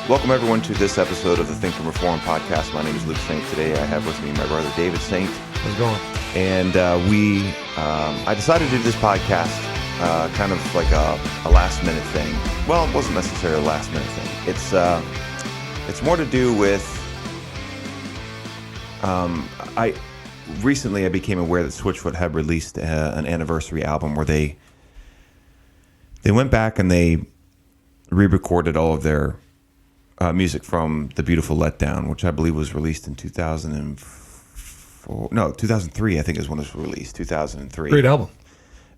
Welcome, everyone, to this episode of the Think and Reform podcast. My name is Luke Saint. Today I have with me my brother David Saint. How's it going? And I decided to do this podcast kind of like a last-minute thing. Well, it wasn't necessarily a last-minute thing. It's more to do with... Recently I became aware that Switchfoot had released an anniversary album where they went back and they re-recorded all of their music from the beautiful Letdown, which I believe was released in 2003, I think is when it was released, 2003. Great album.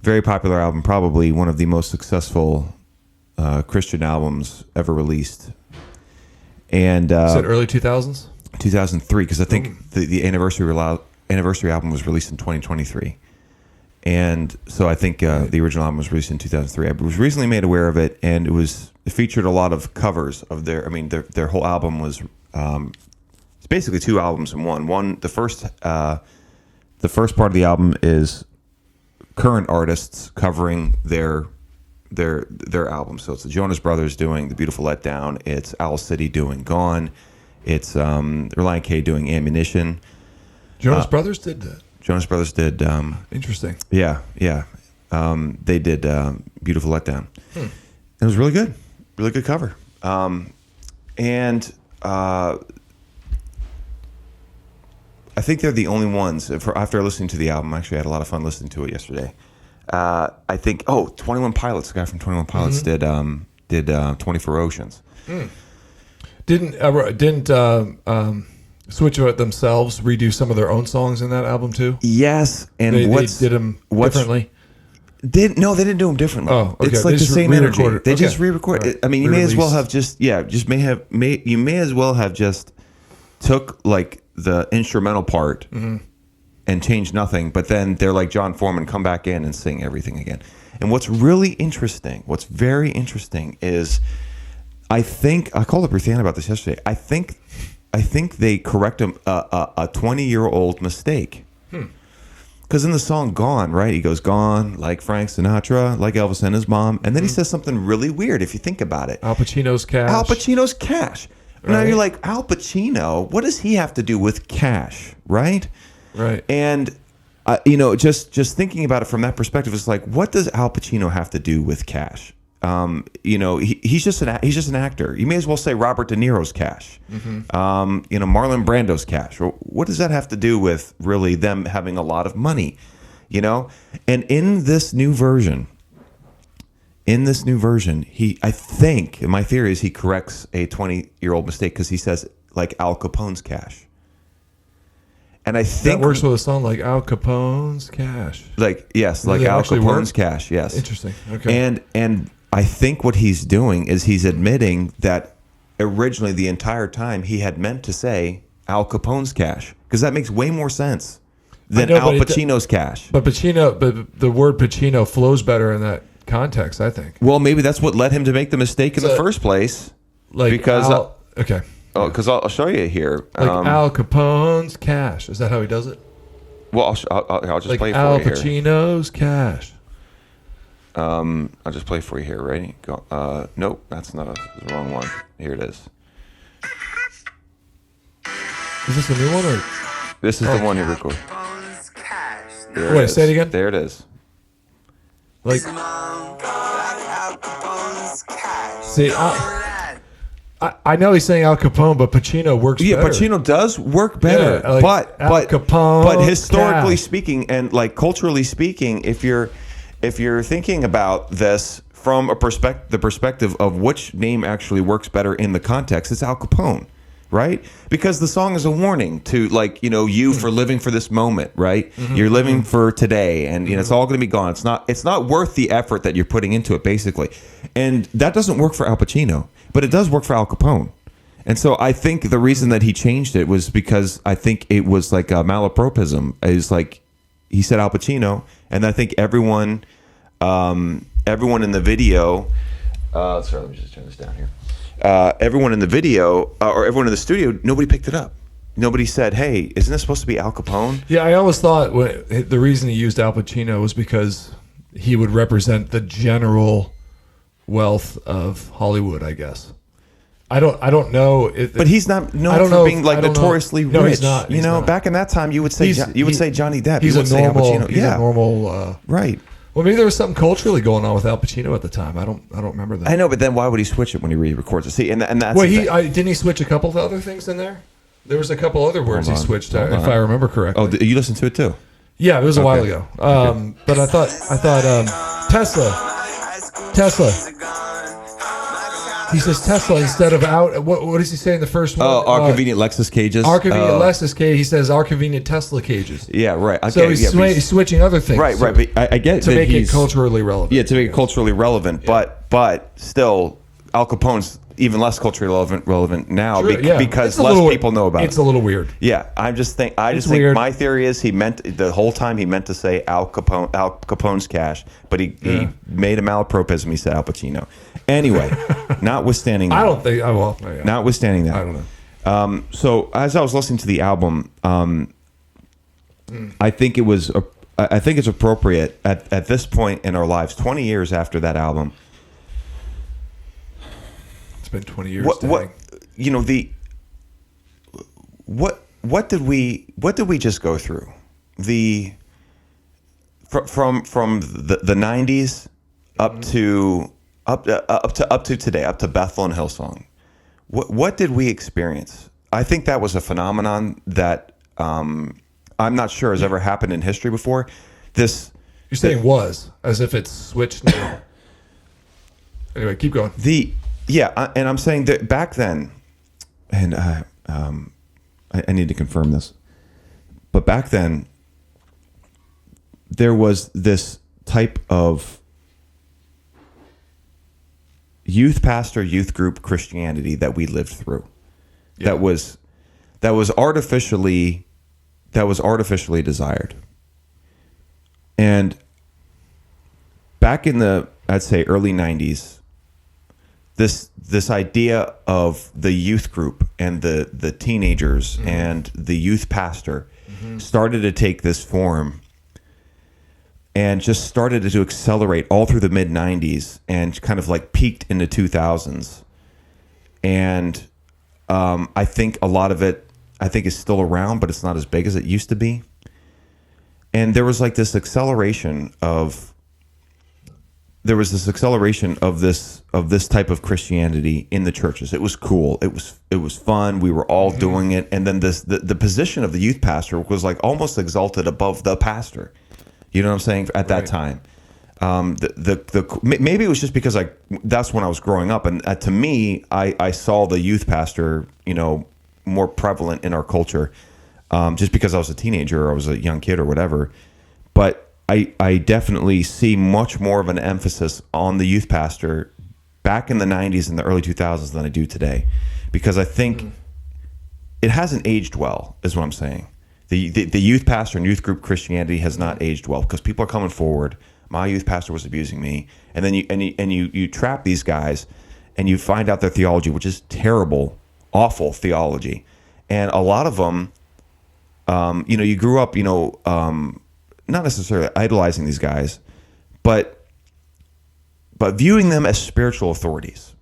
Very popular album, probably one of the most successful Christian albums ever released. And Is it early 2000s? 2003, because I think the anniversary album was released in 2023. And so I think the original album was released in 2003. I was recently made aware of it, and it featured a lot of covers of their whole album was it's basically two albums in one. The first part of the album is current artists covering their album. So it's the Jonas Brothers doing The Beautiful Letdown, it's Owl City doing Gone, it's Relient K doing Ammunition. Jonas Brothers did that. Jonas Brothers did. Interesting. Yeah. They did Beautiful Letdown. It was really good. Really good cover. And I think they're the only ones, after listening to the album, actually I had a lot of fun listening to it yesterday. I think, 21 Pilots, the guy from 21 Pilots did 24 Oceans. Didn't Switchfoot themselves redo some of their own songs in that album too? Yes, and they did them differently. They didn't do them differently. Oh, okay. It's like the same energy. They just re-record. Right. I mean, you may as well have you may as well have just took like the instrumental part and changed nothing, but then they're like John Foreman, come back in and sing everything again. And what's very interesting is, I think I called up Ruthann about this yesterday. I think they correct a 20-year-old mistake. Because in the song Gone, right, he goes, gone, like Frank Sinatra, like Elvis and his mom. And then he says something really weird if you think about it. Al Pacino's Cash. Right. Now you're like, Al Pacino, what does he have to do with cash, right? Right. And, just thinking about it from that perspective, it's like, what does Al Pacino have to do with cash? He's just an actor. You may as well say Robert De Niro's cash. Marlon Brando's cash. What does that have to do with really them having a lot of money? And in this new version, I think, my theory is he corrects a 20-year-old mistake because he says like Al Capone's cash. And I think that works with a song like Al Capone's Cash. Like Al Capone's cash. Yes. Interesting. Okay. And I think what he's doing is he's admitting that originally the entire time he had meant to say Al Capone's cash, because that makes way more sense than Al Pacino's cash. But the word Pacino flows better in that context, I think. Well, maybe that's what led him to make the mistake in the first place. Because I'll show you here. Al Capone's cash. Is that how he does it? Well, I'll just play it for Al you here. Pacino's cash. I'll just play for you here. Ready? Go. Nope, that's not the wrong one. Here it is. Is this the new one or? This is the one he recorded. Wait, say it again. There it is. Like. See, I know he's saying Al Capone, but Pacino works better. Yeah, Pacino does work better. Yeah, like Al Capone, but historically cash. speaking and like culturally speaking, if you're thinking about this from the perspective of which name actually works better in the context, it's Al Capone, right? Because the song is a warning to you for living for this moment, right? You're living for today, and it's all going to be gone. It's not worth the effort that you're putting into it, basically. And that doesn't work for Al Pacino, but it does work for Al Capone. And so I think the reason that he changed it was because I think it was like a malapropism. It's like he said Al Pacino, and I think everyone in the video. Sorry, let me just turn this down here. Everyone in the video or everyone in the studio, nobody picked it up. Nobody said, "Hey, isn't this supposed to be Al Capone?" Yeah, I always thought the reason he used Al Pacino was because he would represent the general wealth of Hollywood, I guess. I don't know. But he's not known for being like notoriously rich. No, he's not. You know, back in that time, you would say say Johnny Depp. He's you a would normal. say Al Pacino. He's a normal. Right. Well, maybe there was something culturally going on with Al Pacino at the time. I don't remember that. I know, but then why would he switch it when he re-records it? See, and that's well, didn't he switch a couple of other things in there? There was a couple other words he switched, if I remember correctly. Oh, you listened to it too? Yeah, it was a while ago. But I thought Tesla. He says Tesla instead of out. What does he say in the first one? Oh, our convenient Lexus cages. Our convenient Lexus cage. He says our convenient Tesla cages. Yeah, right. Okay, so he's switching other things. Right, right. But I get to make it culturally relevant. Yeah, to make it culturally relevant. Yeah. But still, Al Capone's even less culturally relevant now because less people know about it. It's a little weird. Yeah, I just think my theory is he meant the whole time he meant to say Al Capone's cash, but he made a malapropism. He said Al Pacino. Anyway, notwithstanding that, I don't think. Well, yeah. Notwithstanding that, I don't know. So as I was listening to the album, I think it's appropriate at this point in our lives, 20 years after that album. It's been 20 years. What did we just go through? From the 90s up to today, up to Bethel and Hillsong. What did we experience? I think that was a phenomenon that I'm not sure has ever happened in history before. You're saying was as if it's switched now. Anyway, keep going. And I'm saying that back then, and I need to confirm this, but back then there was this type of youth pastor, youth group Christianity that we lived through. Yeah. That was artificially desired. And back in the, I'd say, early 90s, this idea of the youth group and the teenagers and the youth pastor started to take this form and just started to accelerate all through the mid 90s and kind of like peaked in the 2000s. And I think a lot of it, is still around, but it's not as big as it used to be. And there was like this acceleration of this type of Christianity in the churches. It was cool. It was fun. We were all doing it. And then the position of the youth pastor was like almost exalted above the pastor. You know what I'm saying? At that time, maybe it was just because that's when I was growing up, and to me, I saw the youth pastor, more prevalent in our culture, just because I was a teenager or I was a young kid or whatever. But I definitely see much more of an emphasis on the youth pastor back in the 90s and the early 2000s than I do today, because I think it hasn't aged well, is what I'm saying. The youth pastor and youth group Christianity has not aged well because people are coming forward. My youth pastor was abusing me, and then you trap these guys, and you find out their theology, which is terrible, awful theology, and a lot of them, you grew up, not necessarily idolizing these guys, but viewing them as spiritual authorities.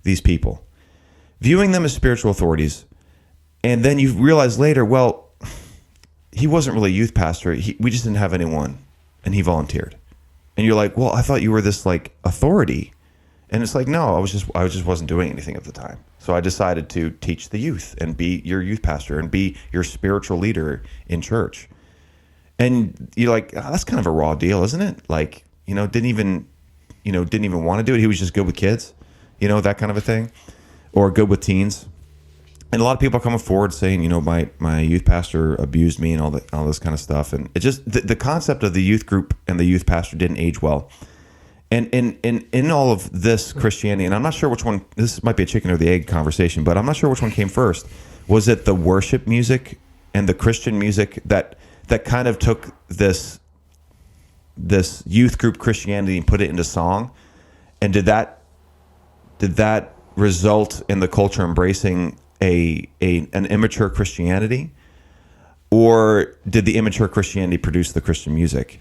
These people, viewing them as spiritual authorities, and then you realize later, well, he wasn't really a youth pastor. We just didn't have anyone, and he volunteered. And you're like, well, I thought you were this like authority, and it's like, no, I just wasn't doing anything at the time. So I decided to teach the youth and be your youth pastor and be your spiritual leader in church. And you're like, that's kind of a raw deal, isn't it? Like, didn't even want to do it. He was just good with kids, that kind of a thing, or good with teens. And a lot of people are coming forward saying, my youth pastor abused me and all this kind of stuff. And it just the concept of the youth group and the youth pastor didn't age well. And in all of this Christianity, and I'm not sure which one, this might be a chicken or the egg conversation, but I'm not sure which one came first. Was it the worship music and the Christian music that kind of took this youth group Christianity and put it into song? And did that result in the culture embracing an immature Christianity, or did the immature Christianity produce the Christian music?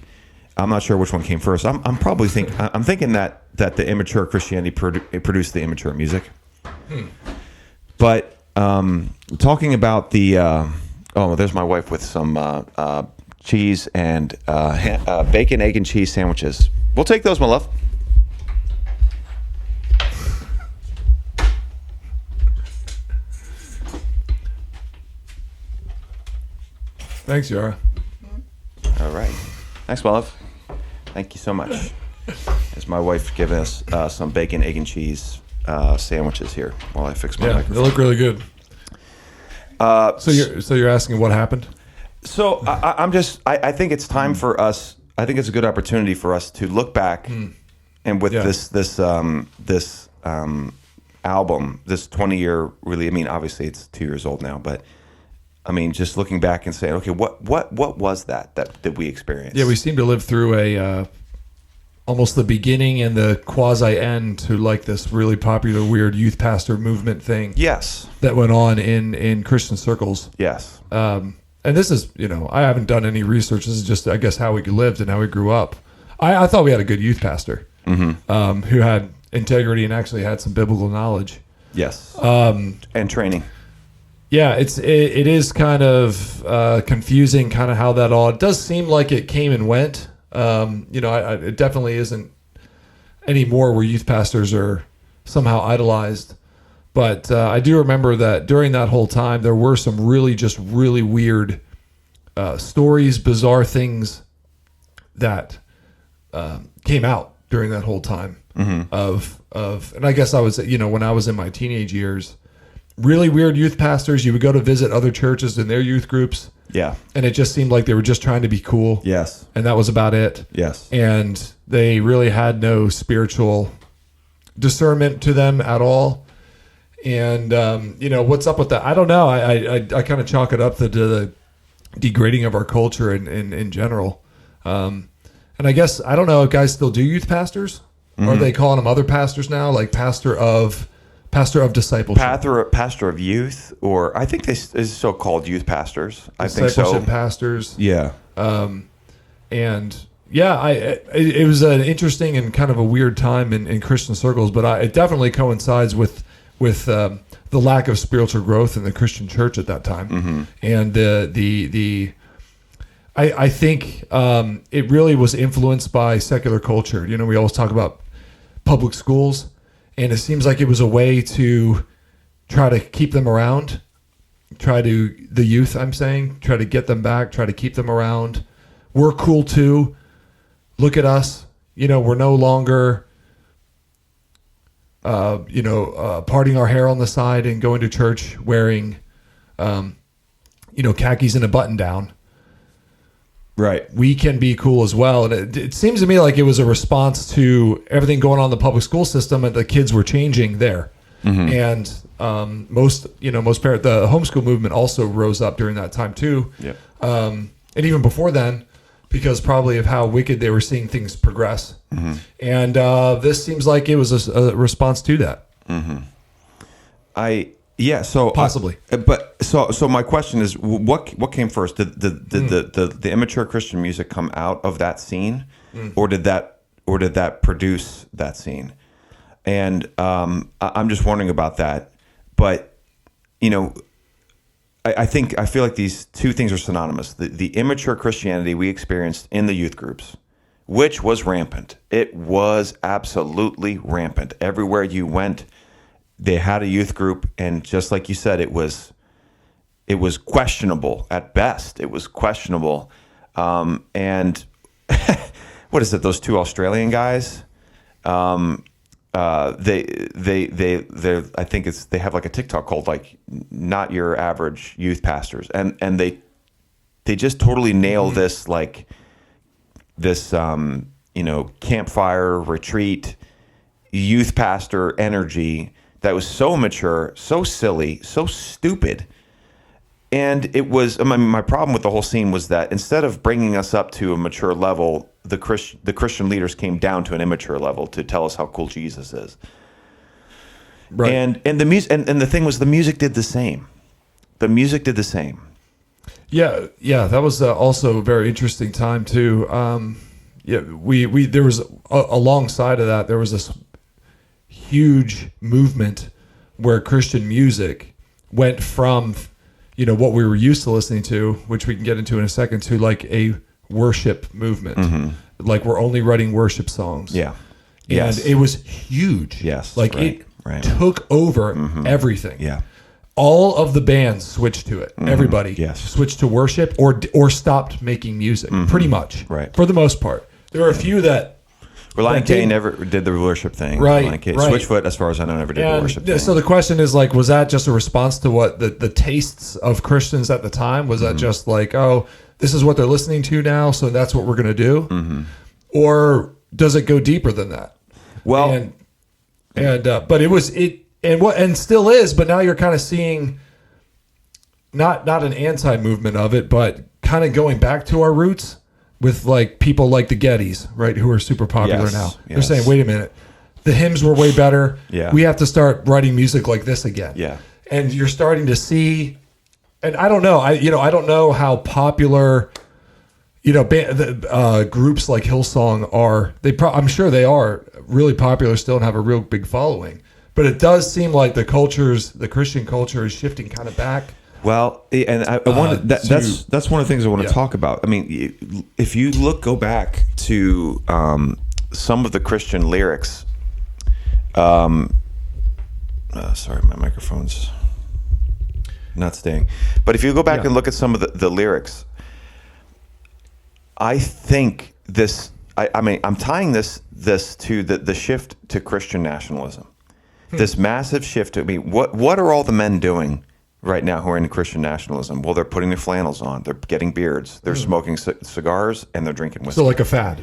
I'm not sure which one came first. I'm thinking that the immature Christianity produced the immature music. But talking about the there's my wife with some cheese and bacon, egg, and cheese sandwiches. We'll take those, my love. Thanks, Yara. All right. Thanks, my love. Thank you so much. As my wife giving us some bacon, egg, and cheese sandwiches here while I fix my Yeah, microphone. they look really good. So you're asking what happened? So I think it's time for us. I think it's a good opportunity for us to look back, and with this album, this 20-year really. I mean, obviously it's 2 years old now, but I mean, just looking back and saying, okay, what was that we experienced? Yeah, we seem to live through a almost the beginning and the quasi end to like this really popular weird youth pastor movement thing. Yes, that went on in Christian circles. Yes, and this is, I haven't done any research. This is just, I guess, how we lived and how we grew up. I thought we had a good youth pastor who had integrity and actually had some biblical knowledge. Yes, and training. Yeah, it is kind of confusing, kind of how that all. It does seem like it came and went. It definitely isn't anymore where youth pastors are somehow idolized. But I do remember that during that whole time, there were some really weird stories, bizarre things that came out during that whole time of, and I guess I was, when I was in my teenage years, really weird youth pastors. You would go to visit other churches in their youth groups. Yeah. And it just seemed like they were just trying to be cool. Yes. And that was about it. Yes. And they really had no spiritual discernment to them at all. And, what's up with that? I don't know. I kind of chalk it up to the degrading of our culture in general. And I guess, I don't know if guys still do youth pastors. Or are they calling them other pastors now? Like pastor of discipleship. Pastor of youth, or I think this is so called youth pastors. I think so. Discipleship pastors. Yeah. And yeah, it was an interesting and kind of a weird time in Christian circles, but it definitely coincides with the lack of spiritual growth in the Christian church at that time, and I think it really was influenced by secular culture. We always talk about public schools, and it seems like it was a way to try to keep them around, the youth, I'm saying, try to get them back, try to keep them around. We're cool too. Look at us. We're no longer, parting our hair on the side and going to church wearing, khakis and a button down. Right. We can be cool as well. And it seems to me like it was a response to everything going on in the public school system, and the kids were changing there. And most parents, the homeschool movement also rose up during that time too. Yeah. And even before then, because probably of how wicked they were seeing things progress. And this seems like it was a response to that. So possibly. So my question is, what came first? Did the immature Christian music come out of that scene, or did that produce that scene? And I'm just wondering about that. But I feel like these two things are synonymous. The immature Christianity we experienced in the youth groups, which was rampant. It was absolutely rampant. Everywhere you went, they had a youth group, and just like you said, it was questionable at best. It was questionable. And what is it? Those two Australian guys? They I think they have like a TikTok called like Not Your Average Youth Pastors, and they just totally nail this campfire retreat youth pastor energy that was so mature, so silly, so stupid. And it was, my problem with the whole scene was that instead of bringing us up to a mature level, the Christian leaders came down to an immature level to tell us how cool Jesus is. Right. And the music, and the thing was, the music did the same. The music did the same. Yeah, that was also a very interesting time too. We there was alongside of that, there was this huge movement where Christian music went from, what we were used to listening to, which we can get into in a second, to like a worship movement. Like we're only writing worship songs. Yeah. And it was huge. Yes. Like it took over everything. Yeah. All of the bands switched to it. Everybody Yes. switched to worship or stopped making music, pretty much. Right. For the most part. There were a few that... Reliant K never did the worship thing. Right, Reliant K. right. Switchfoot, as far as I know, never did the worship thing. So the question is, like, was that just a response to what the tastes of Christians at the time? Was that just like, oh, this is what they're listening to now, so that's what we're going to do? Or does it go deeper than that? Well... But it was... And still is, but now you're kind of seeing not an anti-movement of it, but kind of going back to our roots with like people like the Gettys, right, who are super popular now. They're saying, wait a minute, the hymns were way better. Yeah. We have to start writing music like this again. Yeah. And you're starting to see, and I don't know, I don't know how popular, groups like Hillsong are. I'm sure they are really popular still and have a real big following. But it does seem like the Christian culture is shifting kind of back. Well, and I wanted that's one of the things I want to talk about. I mean, if you go back to some of the Christian lyrics. Sorry, my microphone's not staying. But if you go back and look at some of the lyrics, I think this. I'm tying this to the shift to Christian nationalism. This massive shift. What are all the men doing right now who are into Christian nationalism? Well, they're putting their flannels on. They're getting beards. They're smoking cigars, and they're drinking whiskey. So like a fad.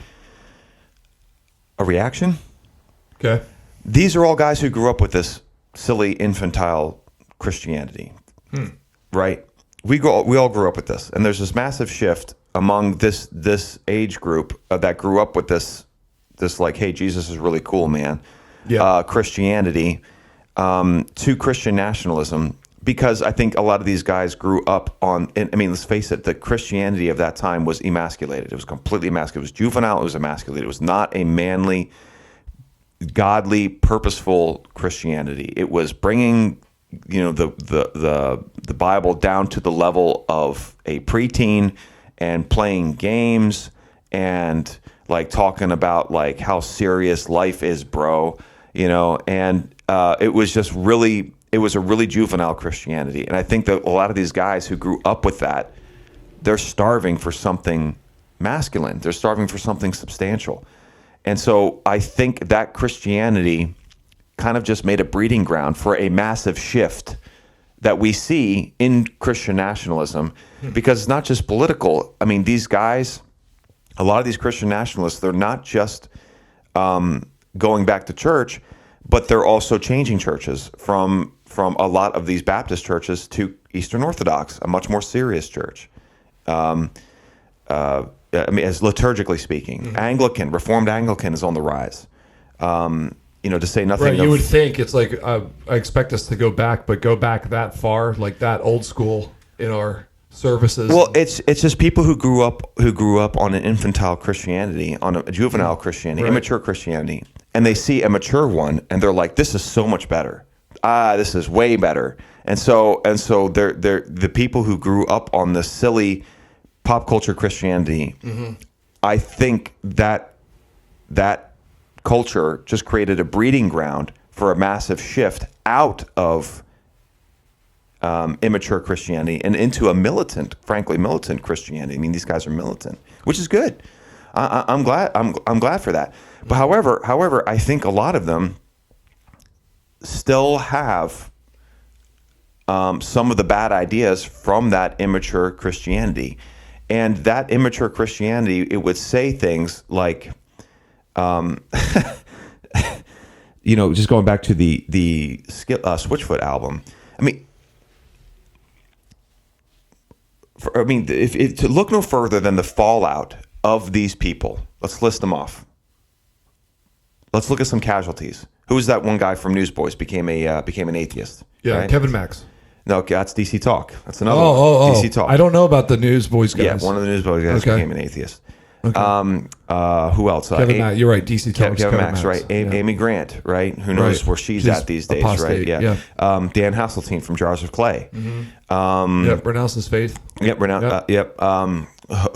A reaction? Okay. These are all guys who grew up with this silly infantile Christianity, right? We all grew up with this, and there's this massive shift among this age group that grew up with this like, hey, Jesus is really cool, man. Yeah. Christianity to Christian nationalism, because I think a lot of these guys grew up on. Let's face it, the Christianity of that time was emasculated. It was completely emasculated. It was juvenile. It was emasculated. It was not a manly, godly, purposeful Christianity. It was bringing, the Bible down to the level of a preteen and playing games and like talking about like how serious life is, bro. It was just really, it was a really juvenile Christianity. And I think that a lot of these guys who grew up with that, they're starving for something masculine. They're starving for something substantial. And so I think that Christianity kind of just made a breeding ground for a massive shift that we see in Christian nationalism, because it's not just political. I mean, these guys, a lot of these Christian nationalists, they're not just going back to church, but they're also changing churches from a lot of these Baptist churches to Eastern Orthodox, a much more serious church. As liturgically speaking, Anglican, Reformed Anglican is on the rise. To say nothing. Right, you would think it's like I expect us to go back, but go back that far, like that old school in our services. Well, it's just people who grew up on an infantile Christianity, on a juvenile Christianity, immature Christianity, and they see a mature one, and they're like, "This is so much better. This is way better." And so they're the people who grew up on this silly pop culture Christianity. I think that culture just created a breeding ground for a massive shift out of immature Christianity and into a frankly militant Christianity. I mean, these guys are militant, which is good. I'm glad. I'm glad for that. But however, I think a lot of them still have some of the bad ideas from that immature Christianity, and that immature Christianity, it would say things like, just going back to the Switchfoot album. If to look no further than the fallout of these people, let's list them off. Let's look at some casualties. Who was that one guy from Newsboys became an atheist? Yeah, right? Kevin Max. No, that's DC Talk. That's another one. DC Talk. I don't know about the Newsboys guys. Yeah, one of the Newsboys guys became an atheist. Okay. Who else? Kevin Max, you're right. DC Talks. Kevin Max, right? Yeah. Amy Grant, right? Who knows where she's at these days, apostate, right? Yeah. Dan Hasseltine from Jars of Clay. Yep. Renounces Faith. Yep.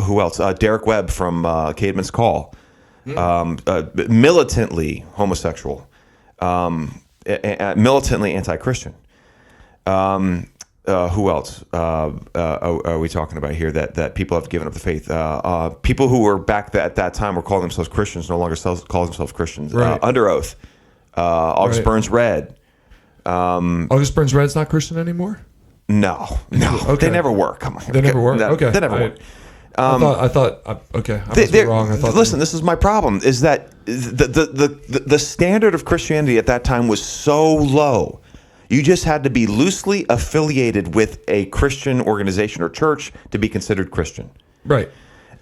Who else? Derek Webb from Caedmon's Call. Militantly homosexual. Militantly anti-Christian. Who else are we talking about here that people have given up the faith? People who were back at that time were calling themselves Christians no longer call themselves Christians. Right. Under Oath, August Burns Red. August Burns Red's not Christian anymore? No. Okay. They never were. Come on. They never were? No, Okay. They never were. I thought okay. I must be wrong. I thought listen, this is my problem, is that the standard of Christianity at that time was so low. You just had to be loosely affiliated with a Christian organization or church to be considered Christian. Right.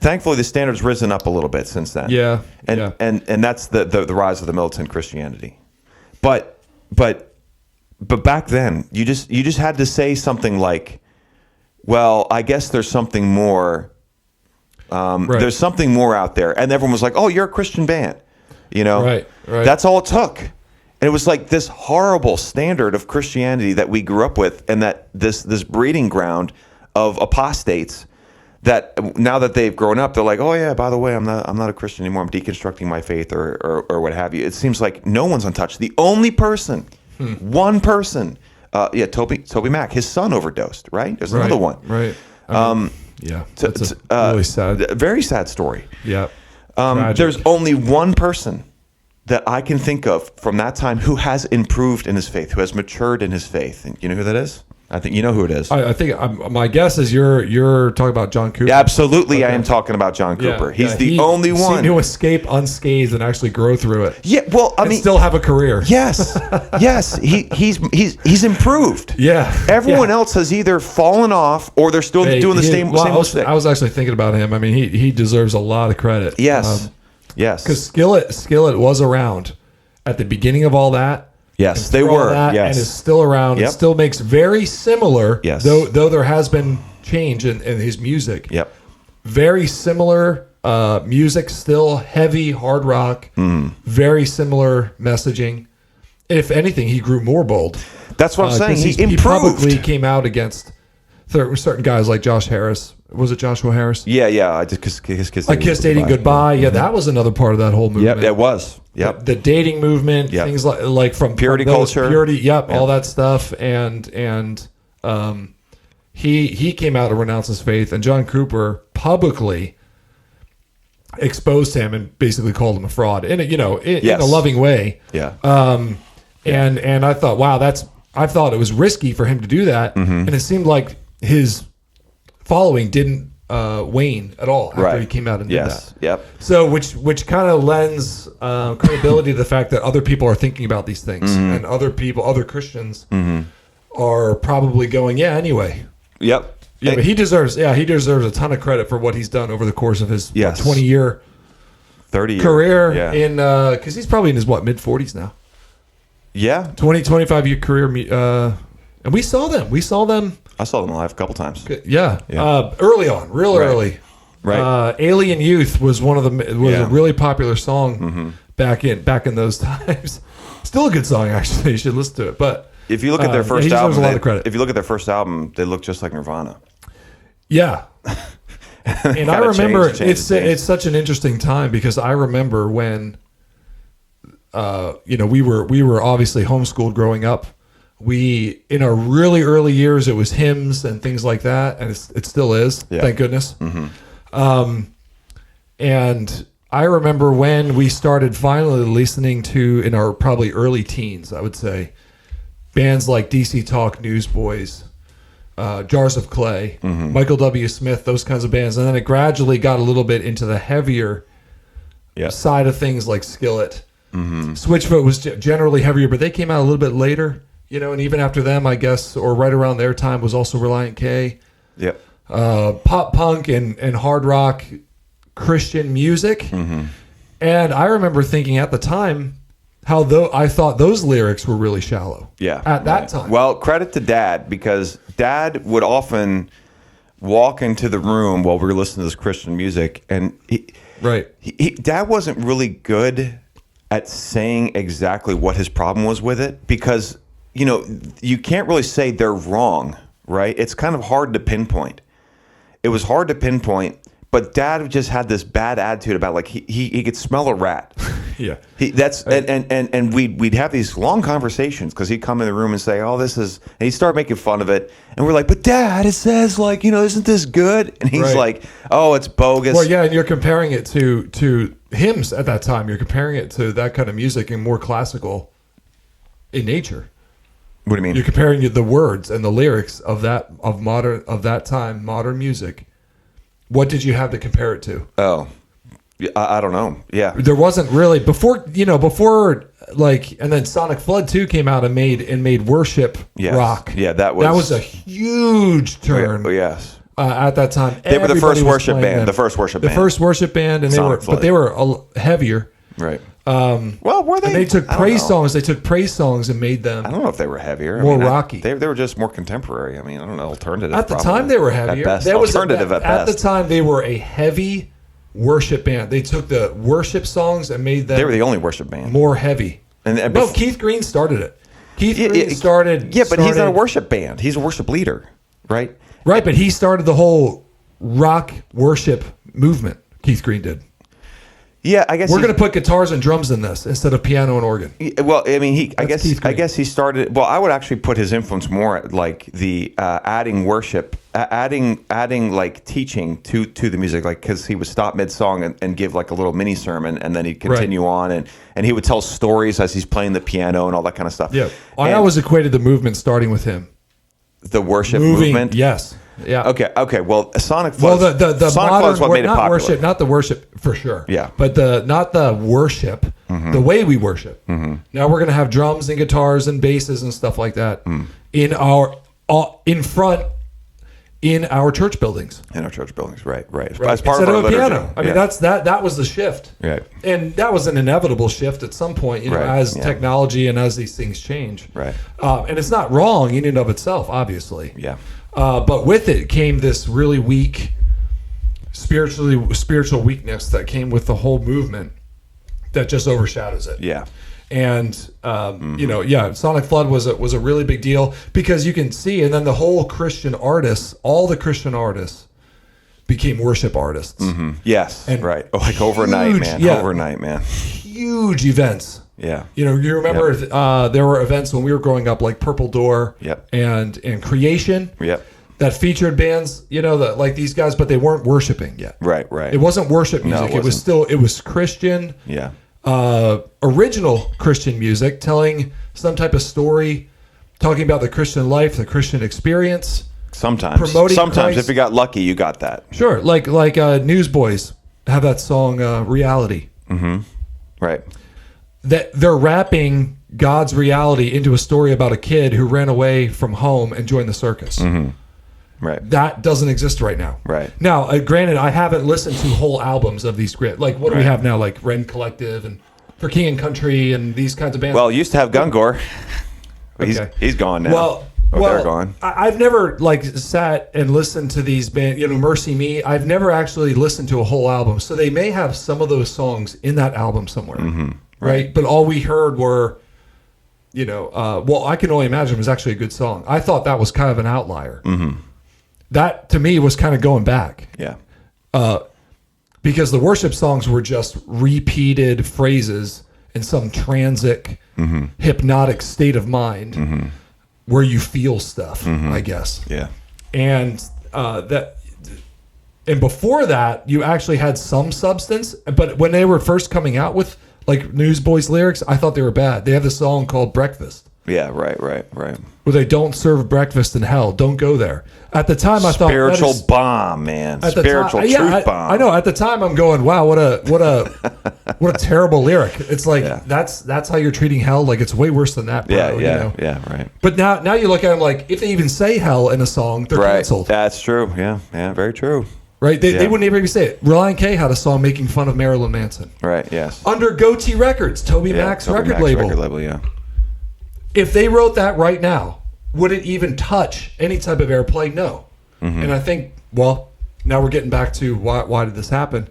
Thankfully, the standard's risen up a little bit since then. Yeah. And that's the rise of the militant Christianity. But back then, you just had to say something like, well, I guess there's something more. There's something more out there, and everyone was like, "Oh, you're a Christian band," Right. That's all it took, and it was like this horrible standard of Christianity that we grew up with, and that this breeding ground of apostates. That now that they've grown up, they're like, "Oh yeah, by the way, I'm not a Christian anymore. I'm deconstructing my faith, or what have you." It seems like no one's untouched. The only person, one person, Toby Mac, his son overdosed. Right? There's another one. Right. Yeah, that's really sad. Very sad story. Yeah. There's only one person that I can think of from that time who has improved in his faith, who has matured in his faith. And you know who that is? I think you know who it is. I think my guess is you're talking about John Cooper. Yeah, absolutely, okay. I am talking about John Cooper. He's the only one to escape unscathed and actually grow through it. Yeah, well, I mean, still have a career. Yes, yes, he's improved. Yeah, everyone else has either fallen off or they're still doing the same mistake. I was actually thinking about him. I mean, he deserves a lot of credit. Yes, yes, because Skillet was around at the beginning of all that. Yes, they were. Yes, and is still around. Yep. It still makes very similar. Yes, though there has been change in his music. Yep, very similar music. Still heavy hard rock. Very similar messaging. If anything, he grew more bold. That's what I'm saying. He improved. He probably came out against certain guys like Josh Harris. Was it Joshua Harris? Yeah. I just Kissed Dating Goodbye. Yeah, that was another part of that whole movement. Yep, it was. Yep. The dating movement, things like from purity culture, all that stuff, and he came out to renounce his faith, and John Cooper publicly exposed him and basically called him a fraud in a loving way. Yeah. And I thought, wow, I thought it was risky for him to do that, and it seemed like his following didn't wane at all after he came out and did that. Yep. So which kind of lends credibility to the fact that other people are thinking about these things, and other Christians are probably going, anyway. Yep. Yeah, but he deserves a ton of credit for what he's done over the course of his 20-year 30 career in because he's probably in his mid-40s now. Yeah. 25-year career, and we saw them. I saw them live a couple times. Yeah. Early on, early. Right. Alien Youth was a really popular song back in those times. Still a good song, actually. You should listen to it. But if you look at their first he album, a lot of credit. If you look at their first album, they look just like Nirvana. Yeah. And I remember it's such an interesting time because I remember when we were obviously homeschooled growing up. We, in our really early years, it was hymns and things like that, and it still is, thank goodness. And I remember when we started finally listening to, in our probably early teens, I would say, bands like DC Talk, Newsboys, Jars of Clay, Michael W. Smith, those kinds of bands. And then it gradually got a little bit into the heavier side of things like Skillet. Switchfoot was generally heavier, but they came out a little bit later. And even after them, I guess, or right around their time, was also Reliant K. Yep. Pop punk and hard rock Christian music. And I remember thinking at the time how I thought those lyrics were really shallow. Yeah. At that time. Well, credit to Dad, because Dad would often walk into the room while we were listening to this Christian music, and Right. Dad wasn't really good at saying exactly what his problem was with it because, you can't really say they're wrong, right? It's kind of hard to pinpoint. It was hard to pinpoint, but Dad just had this bad attitude about like he could smell a rat. Yeah. And we'd have these long conversations because he'd come in the room and say, "Oh, this is," and he'd start making fun of it, and we're like, "But Dad, it says like isn't this good?" And he's like, "Oh, it's bogus." Well, yeah, and you're comparing it to hymns at that time. You're comparing it to that kind of music and more classical in nature. What do you mean? You're comparing the words and the lyrics of that time modern music. What did you have to compare it to? Oh, I don't know. Yeah, there wasn't really before like, and then Sonic Flood 2 came out and made worship rock. Yeah, that was a huge turn. Yes. At that time, they were the first worship band. The first worship band, and they were heavier. Right. Well, were they? And they took praise songs. They took praise songs and made them. I don't know if they were heavier. More rocky. They were just more contemporary. I mean, I don't know. Alternative. At the time, they were heavier. At best. Alternative at best. At the time, they were a heavy worship band. They took the worship songs and made them. They were the only worship band. More heavy. No, Keith Green started it. Keith Green started. Yeah, but he's not a worship band. He's a worship leader, right? Right, but he started the whole rock worship movement. Keith Green did. Yeah, I guess we're going to put guitars and drums in this instead of piano and organ. Well, I mean, I guess he started. Well, I would actually put his influence more at like the adding worship, adding like teaching to the music, like because he would stop mid song and give like a little mini sermon, and then he'd continue on, and he would tell stories as he's playing the piano and all that kind of stuff. Yeah, I always equated the movement starting with him. The worship movement. Yes. Yeah. Okay. Well, Sonic Flood. Well, the Sonic modern, Flood is what made it not popular. Worship, not the worship for sure. Yeah. But not the worship, the way we worship. Mm-hmm. Now we're gonna have drums and guitars and basses and stuff like that in our church buildings. In our church buildings, right. As part of our piano. I mean, that was the shift. Right. And that was an inevitable shift at some point, as technology and as these things change. Right. And it's not wrong in and of itself, obviously. Yeah. But with it came this really weak spiritual weakness that came with the whole movement that just overshadows it. Yeah. And Sonic Flood was a really big deal because you can see, and then the whole Christian artists, all the Christian artists became worship artists. Mm-hmm. Yes. And right. Like overnight, man. Yeah, overnight, man. Huge events. Yeah. You remember there were events when we were growing up like Purple Door and Creation. Yep. That featured bands, like these guys, but they weren't worshiping yet. Right. It wasn't worship music. No, it was Christian. Yeah. Original Christian music, telling some type of story, talking about the Christian life, the Christian experience. Sometimes Christ. If you got lucky, you got that. Sure. Like Newsboys have that song, Reality. Mm-hmm. Right. That they're wrapping God's reality into a story about a kid who ran away from home and joined the circus. Mm-hmm. Right. That doesn't exist right now. Right. Now, granted, I haven't listened to whole albums of these great. Like, what do we have now? Like Ren Collective and For King and Country and these kinds of bands. Well, used to have Gungor. Okay. He's gone now. Well, they're gone. I've never sat and listened to these bands. Mercy Me. I've never actually listened to a whole album. So they may have some of those songs in that album somewhere. Mm-hmm. Right. But all we heard were, I Can Only Imagine was actually a good song. I thought that was kind of an outlier. Mm-hmm. That to me was kind of going back. Yeah. Because the worship songs were just repeated phrases in some transic, hypnotic state of mind where you feel stuff, I guess. Yeah. And and before that, you actually had some substance. But when they were first coming out with like Newsboys lyrics, I thought they were bad. They have this song called Breakfast. Yeah, right. Where they don't serve breakfast in hell. Don't go there. At the time, I thought spiritual bomb, man. Spiritual truth bomb. I know. At the time, I'm going, wow, what a terrible lyric. It's like that's how you're treating hell. Like it's way worse than that. Bro, yeah, right. But now you look at them like if they even say hell in a song, they're canceled. That's true. Yeah, very true. Right? They wouldn't even say it. Relient K had a song making fun of Marilyn Manson. Right. Yes. Under Goatee Records, Toby Mac's record label. Yeah. If they wrote that right now, would it even touch any type of airplay? No. Mm-hmm. And I think, now we're getting back to why did this happen?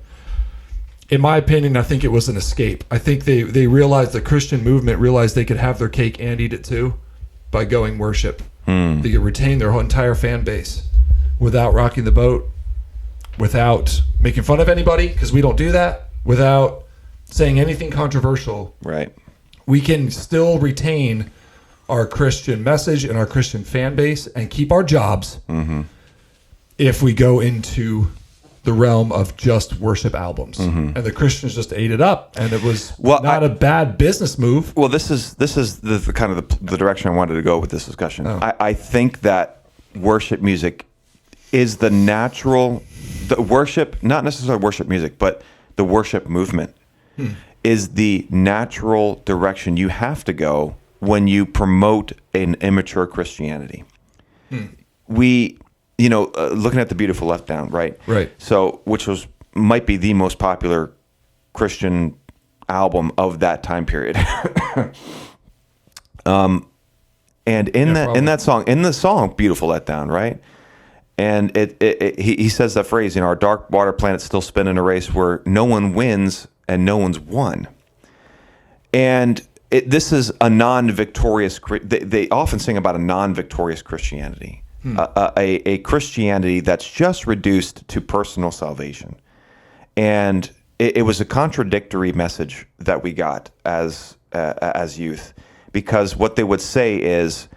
in my opinion, I think it was an escape. I think they realized, the Christian movement realized they could have their cake and eat it too by going worship. They could retain their whole entire fan base without rocking the boat, without making fun of anybody, because we don't do that, without saying anything controversial. Right. We can still retain our Christian message and our Christian fan base and keep our jobs if we go into the realm of just worship albums. And the Christians just ate it up, and it was not a bad business move. Well, this is the kind of the direction I wanted to go with this discussion. I think that worship music is the worship, not necessarily worship music, but the worship movement is the natural direction you have to go when you promote an immature Christianity. We, looking at the Beautiful Letdown, right? Right. So, which might be the most popular Christian album of that time period. And in the song Beautiful Letdown, right? And he says that phrase, our dark water planet's still spinning a race where no one wins and no one's won. And this is a non-victorious. They often sing about a non-victorious Christianity, a Christianity that's just reduced to personal salvation. And it was a contradictory message that we got as youth, because what they would say is,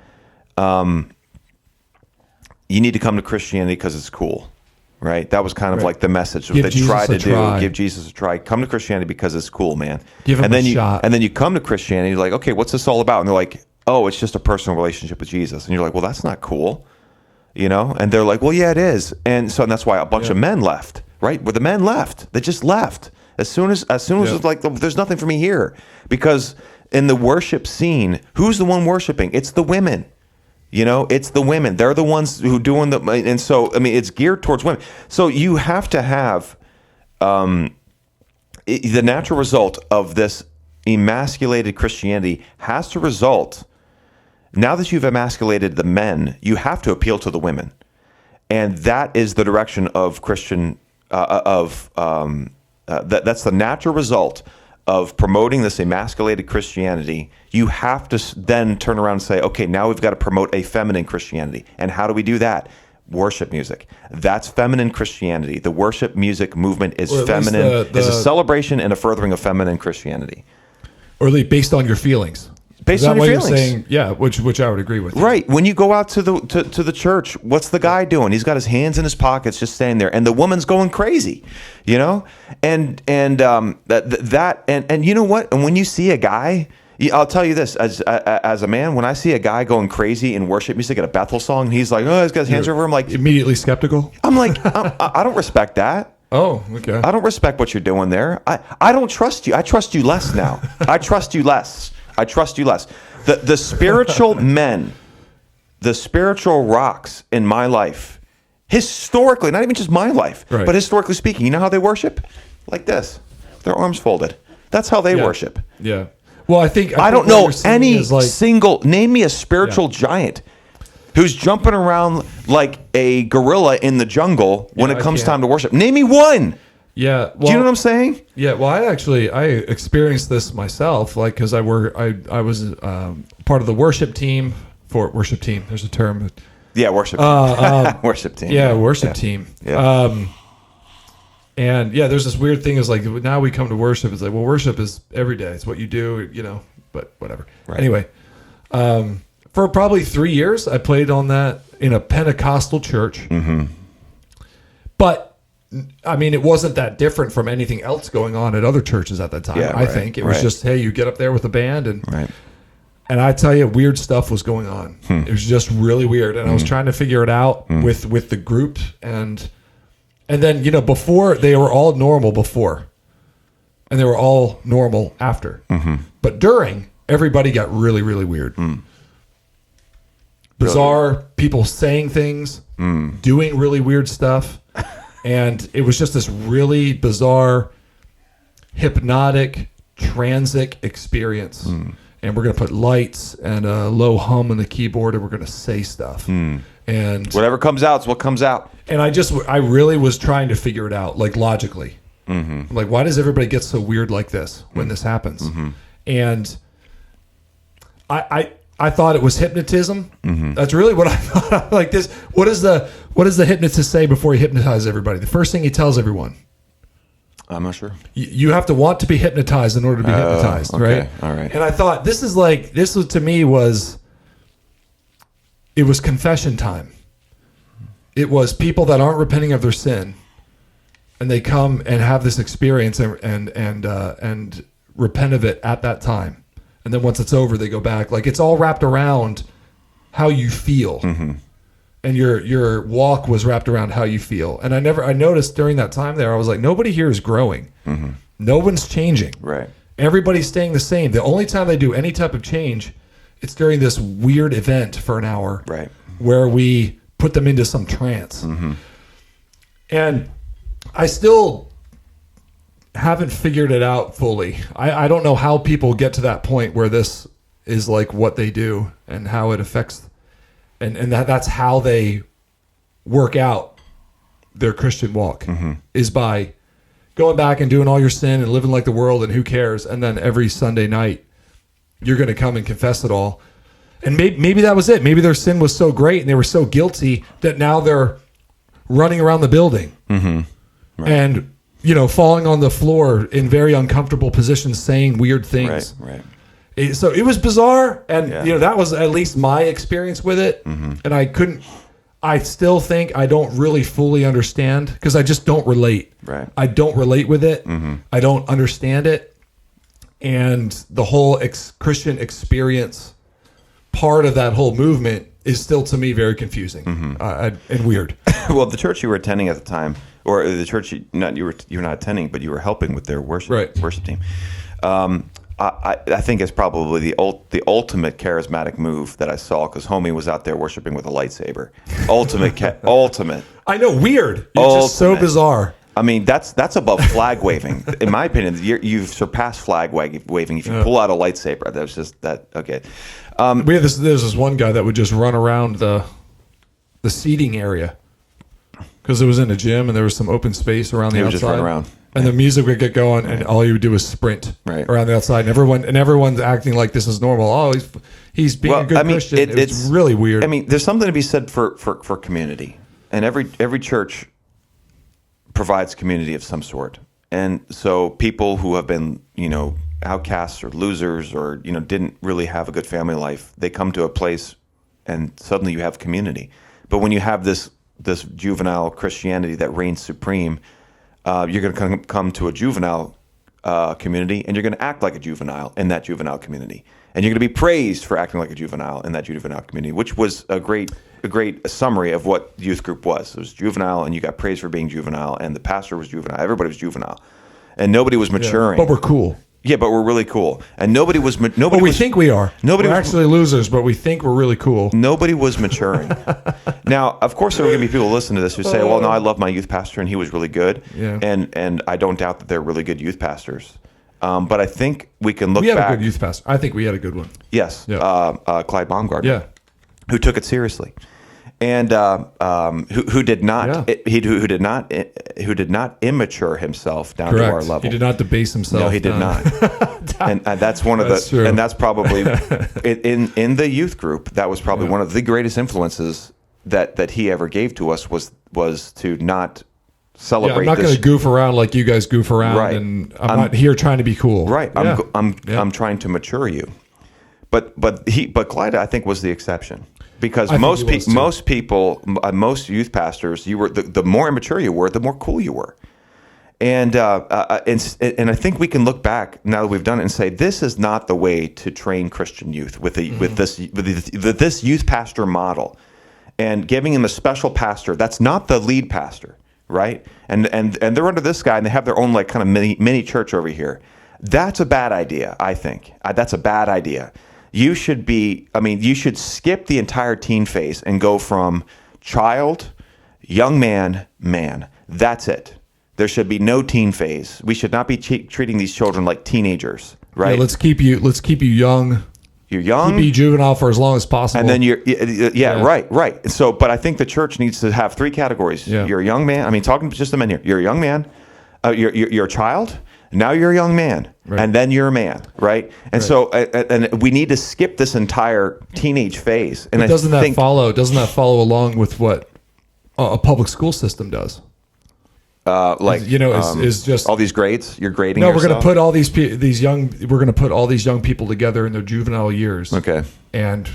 you need to come to Christianity because it's cool, right? That was kind of like the message they tried to do. Give Jesus a try. Come to Christianity because it's cool, man. Give him a shot. And then you come to Christianity, you're like, okay, what's this all about? And they're like, oh, it's just a personal relationship with Jesus. And you're like, well, that's not cool, And they're like, well, yeah, it is. And that's why a bunch of men left, right? Well, the men left. They just left as soon as it's like, there's nothing for me here, because in the worship scene, who's the one worshiping? It's the women. It's the women. They're the ones who doing the, and so, it's geared towards women. So you have to have the natural result of this emasculated Christianity has to result, now that you've emasculated the men, you have to appeal to the women. And that is the direction of Christian, that's the natural result of promoting this emasculated Christianity. You have to then turn around and say, okay, now we've got to promote a feminine Christianity. And how do we do that? Worship music. That's feminine Christianity. The worship music movement is feminine, is a celebration and a furthering of feminine Christianity. Or at least based on your feelings. Based on your feelings. You're saying, yeah, which I would agree with. Right. When you go out to the church, what's the guy doing? He's got his hands in his pockets, just standing there, and the woman's going crazy, and you know what? And when you see a guy, I'll tell you this, as a man, when I see a guy going crazy in worship music at a Bethel song, he's like, oh, he's got his hands over him, like immediately skeptical. I'm like, I don't respect that. Oh, okay. I don't respect what you're doing there. I don't trust you. I trust you less now. I trust you less. The spiritual men, the spiritual rocks in my life, historically, not even just my life, but historically speaking, you know how they worship? Like this. Their arms folded. That's how they worship. Yeah. Well, I think I don't know any single, name me a spiritual giant who's jumping around like a gorilla in the jungle when it comes time to worship. Name me one. Yeah, well, do you know what I'm saying? Yeah, well, I experienced this myself, like, because I was part of the worship team. There's a term. Yeah, worship team. Worship team. Yeah, worship team. Yeah. And there's this weird thing is like, now we come to worship. It's like, well, worship is every day. It's what you do, but whatever. Right. Anyway, for probably 3 years, I played on that in a Pentecostal church. Mm-hmm. But it wasn't that different from anything else going on at other churches at that time. I think it was just, hey, you get up there with a band and I tell you, weird stuff was going on. It was just really weird, and I was trying to figure it out with the group, and then before, they were all normal before, and they were all normal after, but during, everybody got really, really weird. Bizarre people saying things, doing really weird stuff. And it was just this really bizarre, hypnotic, transic experience. And we're going to put lights and a low hum on the keyboard, and we're going to say stuff. And whatever comes out is what comes out. And I really was trying to figure it out, like logically. I'm like, why does everybody get so weird like this when this happens? And I thought it was hypnotism. That's really what I thought. Like this. What does the hypnotist say before he hypnotizes everybody? The first thing he tells everyone. I'm not sure. You have to want to be hypnotized in order to be hypnotized, okay. right? All right. And I thought this was to me it was confession time. It was people that aren't repenting of their sin, and they come and have this experience and repent of it at that time. And then once it's over, they go back. Like it's all wrapped around how you feel. And your walk was wrapped around how you feel. And I noticed during that time there, I was like, nobody here is growing. No one's changing. Right. Everybody's staying the same. The only time they do any type of change, it's during this weird event for an hour. Right. Where we put them into some trance. And I still haven't figured it out fully. I don't know how people get to that point where this is like what they do and how it affects and that's how they work out their Christian walk is by going back and doing all your sin and living like the world and who cares, and then every Sunday night you're going to come and confess it all. And maybe that was it. Maybe their sin was so great and they were so guilty that now they're running around the building and falling on the floor in very uncomfortable positions, saying weird things. Right. So it was bizarre, and that was at least my experience with it. And I still think I don't really fully understand because I just don't relate. Right. I don't relate with it. I don't understand it, and the whole Christian experience part of that whole movement is still to me very confusing and weird. Well, the church you were attending at the time, or the church you were not attending, but you were helping with their worship team. I think it's probably the ultimate charismatic move that I saw, because homie was out there worshiping with a lightsaber. Ultimate. I know, weird. It's just so bizarre. I mean, that's above flag waving. In my opinion, you've surpassed flag waving if you pull out a lightsaber. That's just that. Okay. We had there's this one guy that would just run around the seating area because it was in a gym and there was some open space around the outside. Just run around. And the music would get going, and all you would do is sprint around the outside, and everyone's acting like this is normal. Oh, he's being a good Christian. It's really weird. I mean, there's something to be said for community, and every church provides community of some sort. And so people who have been, outcasts or losers or, didn't really have a good family life, they come to a place and suddenly you have community. But when you have this juvenile Christianity that reigns supreme, you're going to come to a juvenile community, and you're going to act like a juvenile in that juvenile community. And you're going to be praised for acting like a juvenile in that juvenile community, which was a great summary of what the youth group was. It was juvenile, and you got praised for being juvenile, and the pastor was juvenile. Everybody was juvenile. And nobody was maturing. But we're cool. Yeah, but we're really cool. And nobody was... But we think we are. We're actually losers, but we think we're really cool. Nobody was maturing. Now, of course, there are going to be people listening to this who say, well, no, I love my youth pastor, and he was really good. Yeah. And I don't doubt that they're really good youth pastors. But I think we can look back... We had a good youth pastor. I think we had a good one. Yes. Yeah. Clyde Baumgartner. Yeah. Who took it seriously. And who did not who did not immature himself down to our level. He did not debase himself. No, he did not. and that's one of true. And that's probably in the youth group. That was probably one of the greatest influences that he ever gave to us was to not celebrate. I'm not going to goof around like you guys goof around, right. And I'm not here trying to be cool. Right. I'm trying to mature you. But Clyde, I think, was the exception. Because most youth pastors, you were the more immature you were, the more cool you were, and I think we can look back now that we've done it and say this is not the way to train Christian youth with this youth pastor model, and giving them a special pastor that's not the lead pastor, right? And they're under this guy and they have their own like kind of mini church over here. That's a bad idea. I think that's a bad idea. You should skip the entire teen phase and go from child, young man, man. That's it. There should be no teen phase. We should not be treating these children like teenagers, right? Yeah, let's keep you young. You're young. Keep you juvenile for as long as possible. And then right. So, but I think the church needs to have three categories. Yeah. You're a young man. I mean, talking to just the men here. You're a young man. you're a child. Now you're a young man, right. And then you're a man, right? And so, and we need to skip this entire teenage phase. And doesn't that follow along with what a public school system does? Is just all these grades. You're grading. No, yourself? we're going to put all we're going to put all these young people together in their juvenile years. Okay, and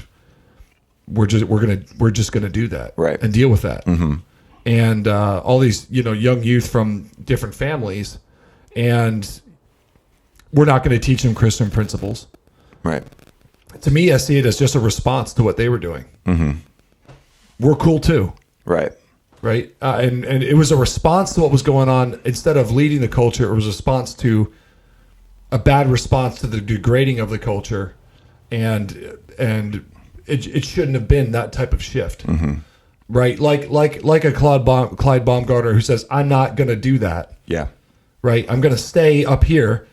we're just going to do that, right, and deal with that. Mm-hmm. And all these young youth from different families. And we're not going to teach them Christian principles. Right. To me, I see it as just a response to what they were doing. Mm-hmm. We're cool too. Right. Right. And it was a response to what was going on. Instead of leading the culture, it was a response to a bad response to the degrading of the culture. And it shouldn't have been that type of shift. Mm-hmm. Right. Like a Clyde Baumgartner who says, I'm not going to do that. Yeah. Right, I'm going to stay up here,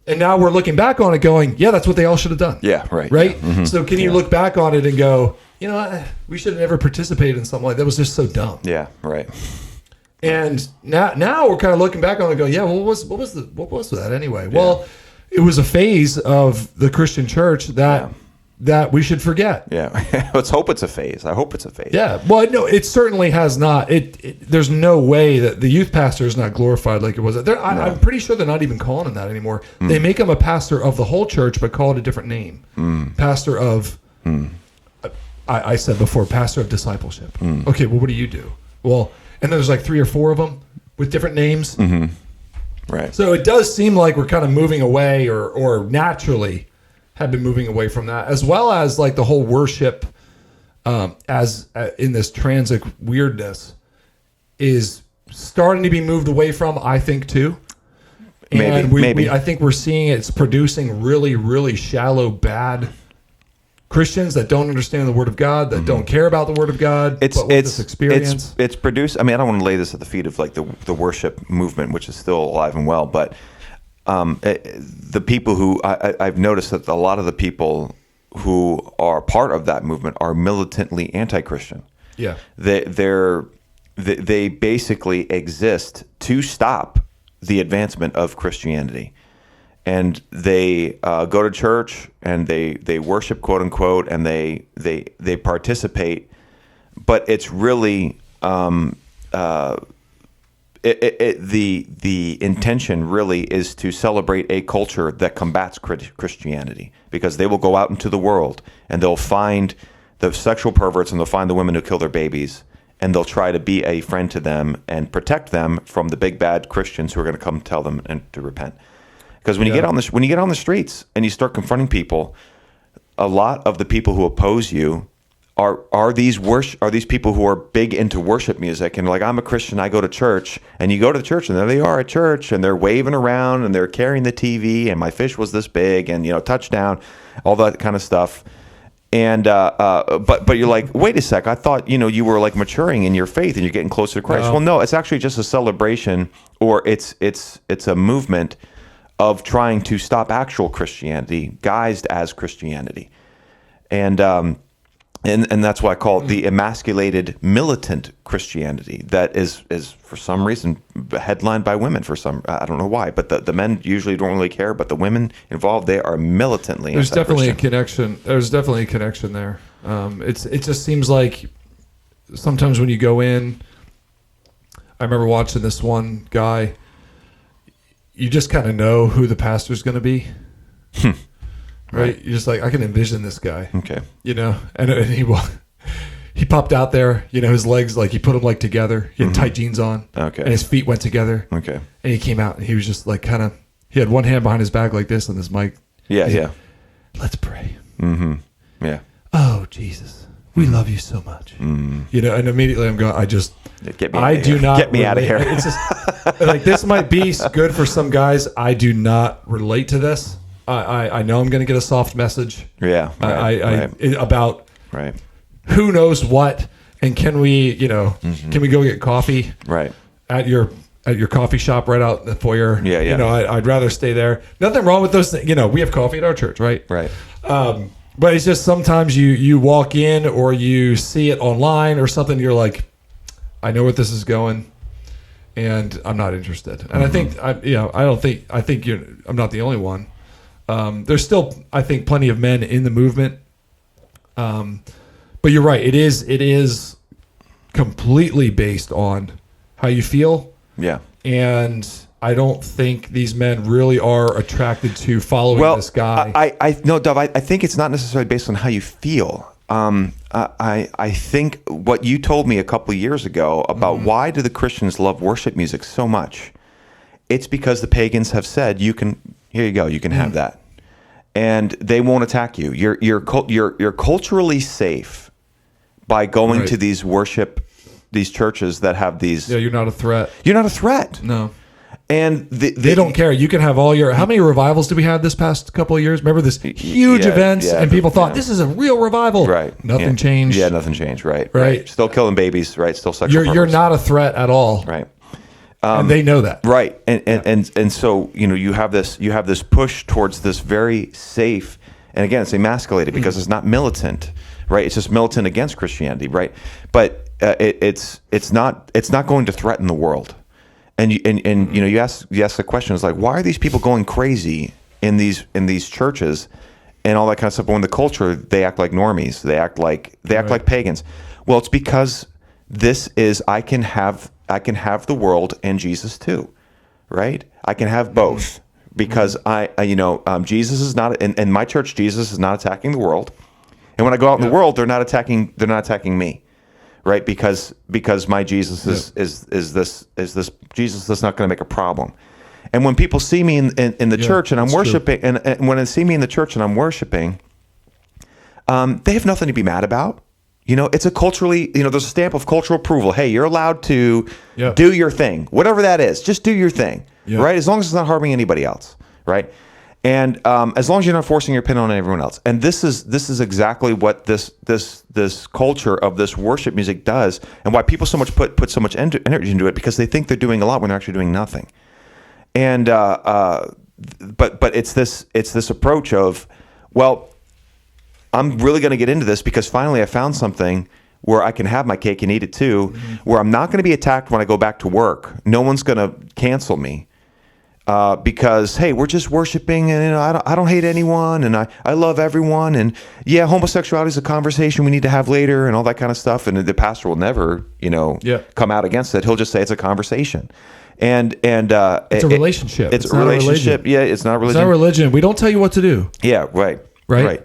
and now we're looking back on it, going, "Yeah, that's what they all should have done." Yeah, right. Right. Yeah. Mm-hmm. So, can you look back on it and go, we should have never participated in something like that? That was just so dumb. Yeah, right. And now we're kind of looking back on it, and going, "Yeah, well, what was that anyway?" Yeah. Well, it was a phase of the Christian church that we should forget. Yeah. Let's hope it's a phase. I hope it's a phase. Yeah. Well, no, it certainly has not. There's no way that the youth pastor is not glorified like it was. I'm pretty sure they're not even calling him that anymore. Mm. They make him a pastor of the whole church, but call it a different name. Mm. Pastor of, I said before, pastor of discipleship. Mm. Okay, well, what do you do? Well, and there's like 3 or 4 of them with different names. Mm-hmm. Right. So it does seem like we're kind of moving away or naturally have been moving away from that, as well as like the whole worship as in this transic weirdness is starting to be moved away from, I think, too. And maybe. I think we're seeing it's producing really, really shallow, bad Christians that don't understand the Word of God, that don't care about the Word of God. It's this experience. It's produced. I mean, I don't want to lay this at the feet of like the worship movement, which is still alive and well, but the people who I've noticed that a lot of the people who are part of that movement are militantly anti-Christian. Yeah, they basically exist to stop the advancement of Christianity, and they go to church and they worship, quote unquote, and they participate, but it's really. The intention really is to celebrate a culture that combats Christianity, because they will go out into the world and they'll find the sexual perverts and they'll find the women who kill their babies, and they'll try to be a friend to them and protect them from the big bad Christians who are going to come tell them and to repent. Because when you get on the streets and you start confronting people, a lot of the people who oppose you are these people who are big into worship music, and like, I'm a Christian, I go to church, and you go to the church and there they are at church and they're waving around and they're carrying the TV and my fish was this big and touchdown, all that kind of stuff. And but you're like, wait a sec, I thought you were like maturing in your faith and you're getting closer to Christ. Well, no, it's actually just a celebration, or it's a movement of trying to stop actual Christianity guised as Christianity, and that's why I call it the emasculated militant Christianity that is for some reason headlined by women. I don't know why, but the men usually don't really care, but the women involved, they are militantly. There's definitely a connection. There's definitely a connection there. It just seems like sometimes when you go in, I remember watching this one guy, you just kind of know who the pastor's going to be. Right, you're just like, I can envision this guy. Okay, and he popped out there. His legs, like, he put them like together. He had tight jeans on. Okay, and his feet went together. Okay, and he came out and he was just like he had one hand behind his back like this, and this mic. Yeah. Let's pray. Mm-hmm. Yeah. Oh Jesus, we love you so much. And immediately I'm going. Get me out of here. It's just like, this might be good for some guys. I do not relate to this. I know I'm going to get a soft message. Yeah. About who knows what, and can we, can we go get coffee? Right. At your coffee shop right out in the foyer. Yeah. I'd rather stay there. Nothing wrong with those things. We have coffee at our church, right? Right. But it's just sometimes you walk in or you see it online or something. You're like, I know where this is going. and I'm not interested. And I think I'm not the only one. There's still, I think, plenty of men in the movement. But you're right. It is completely based on how you feel. Yeah. And I don't think these men really are attracted to following this guy. No, Duvv, I think it's not necessarily based on how you feel. I think what you told me a couple of years ago about why do the Christians love worship music so much, it's because the pagans have said, here you go, you can have that. And they won't attack you. You're culturally safe by going to these churches that have these. Yeah, you're not a threat. You're not a threat. No. And they don't care. You can have how many revivals did we have this past couple of years? Remember this huge events, and people thought this is a real revival. Right. Nothing changed. Yeah, nothing changed. Right. Still killing babies. Right. Still sexual. You're not a threat at all. Right. And they know that. Right. And so you have this push towards this very safe, and again it's emasculated because it's not militant. Right. It's just militant against Christianity. Right. But it's not going to threaten the world. And you ask the question, is like, why are these people going crazy in these churches and all that kind of stuff? But when the culture, they act like normies, they act like pagans. Well, it's because this is I can have the world and Jesus too, right? I can have both because Jesus is not in my church. Jesus is not attacking the world, and when I go out in the world, they're not attacking me. Right, because my Jesus is this Jesus that's not going to make a problem, and when people see me in the church and I'm worshiping, and when they see me in the church and I'm worshiping, they have nothing to be mad about. It's a culturally, there's a stamp of cultural approval. Hey, you're allowed to do your thing, whatever that is. Just do your thing, right? As long as it's not harming anybody else, right? And as long as you're not forcing your opinion on everyone else. And this is exactly what this culture of this worship music does, and why people so much put so much energy into it, because they think they're doing a lot when they're actually doing nothing. And but it's this approach of, well, I'm really going to get into this because finally I found something where I can have my cake and eat it too, where I'm not going to be attacked when I go back to work. No one's going to cancel me. Because, hey, we're just worshiping, and I don't hate anyone, and I love everyone, and homosexuality is a conversation we need to have later, and all that kind of stuff. And the pastor will never, come out against it. He'll just say it's a conversation, and it's a relationship. It's a relationship. Yeah, it's not religion. It's not religion. We don't tell you what to do. Yeah, right.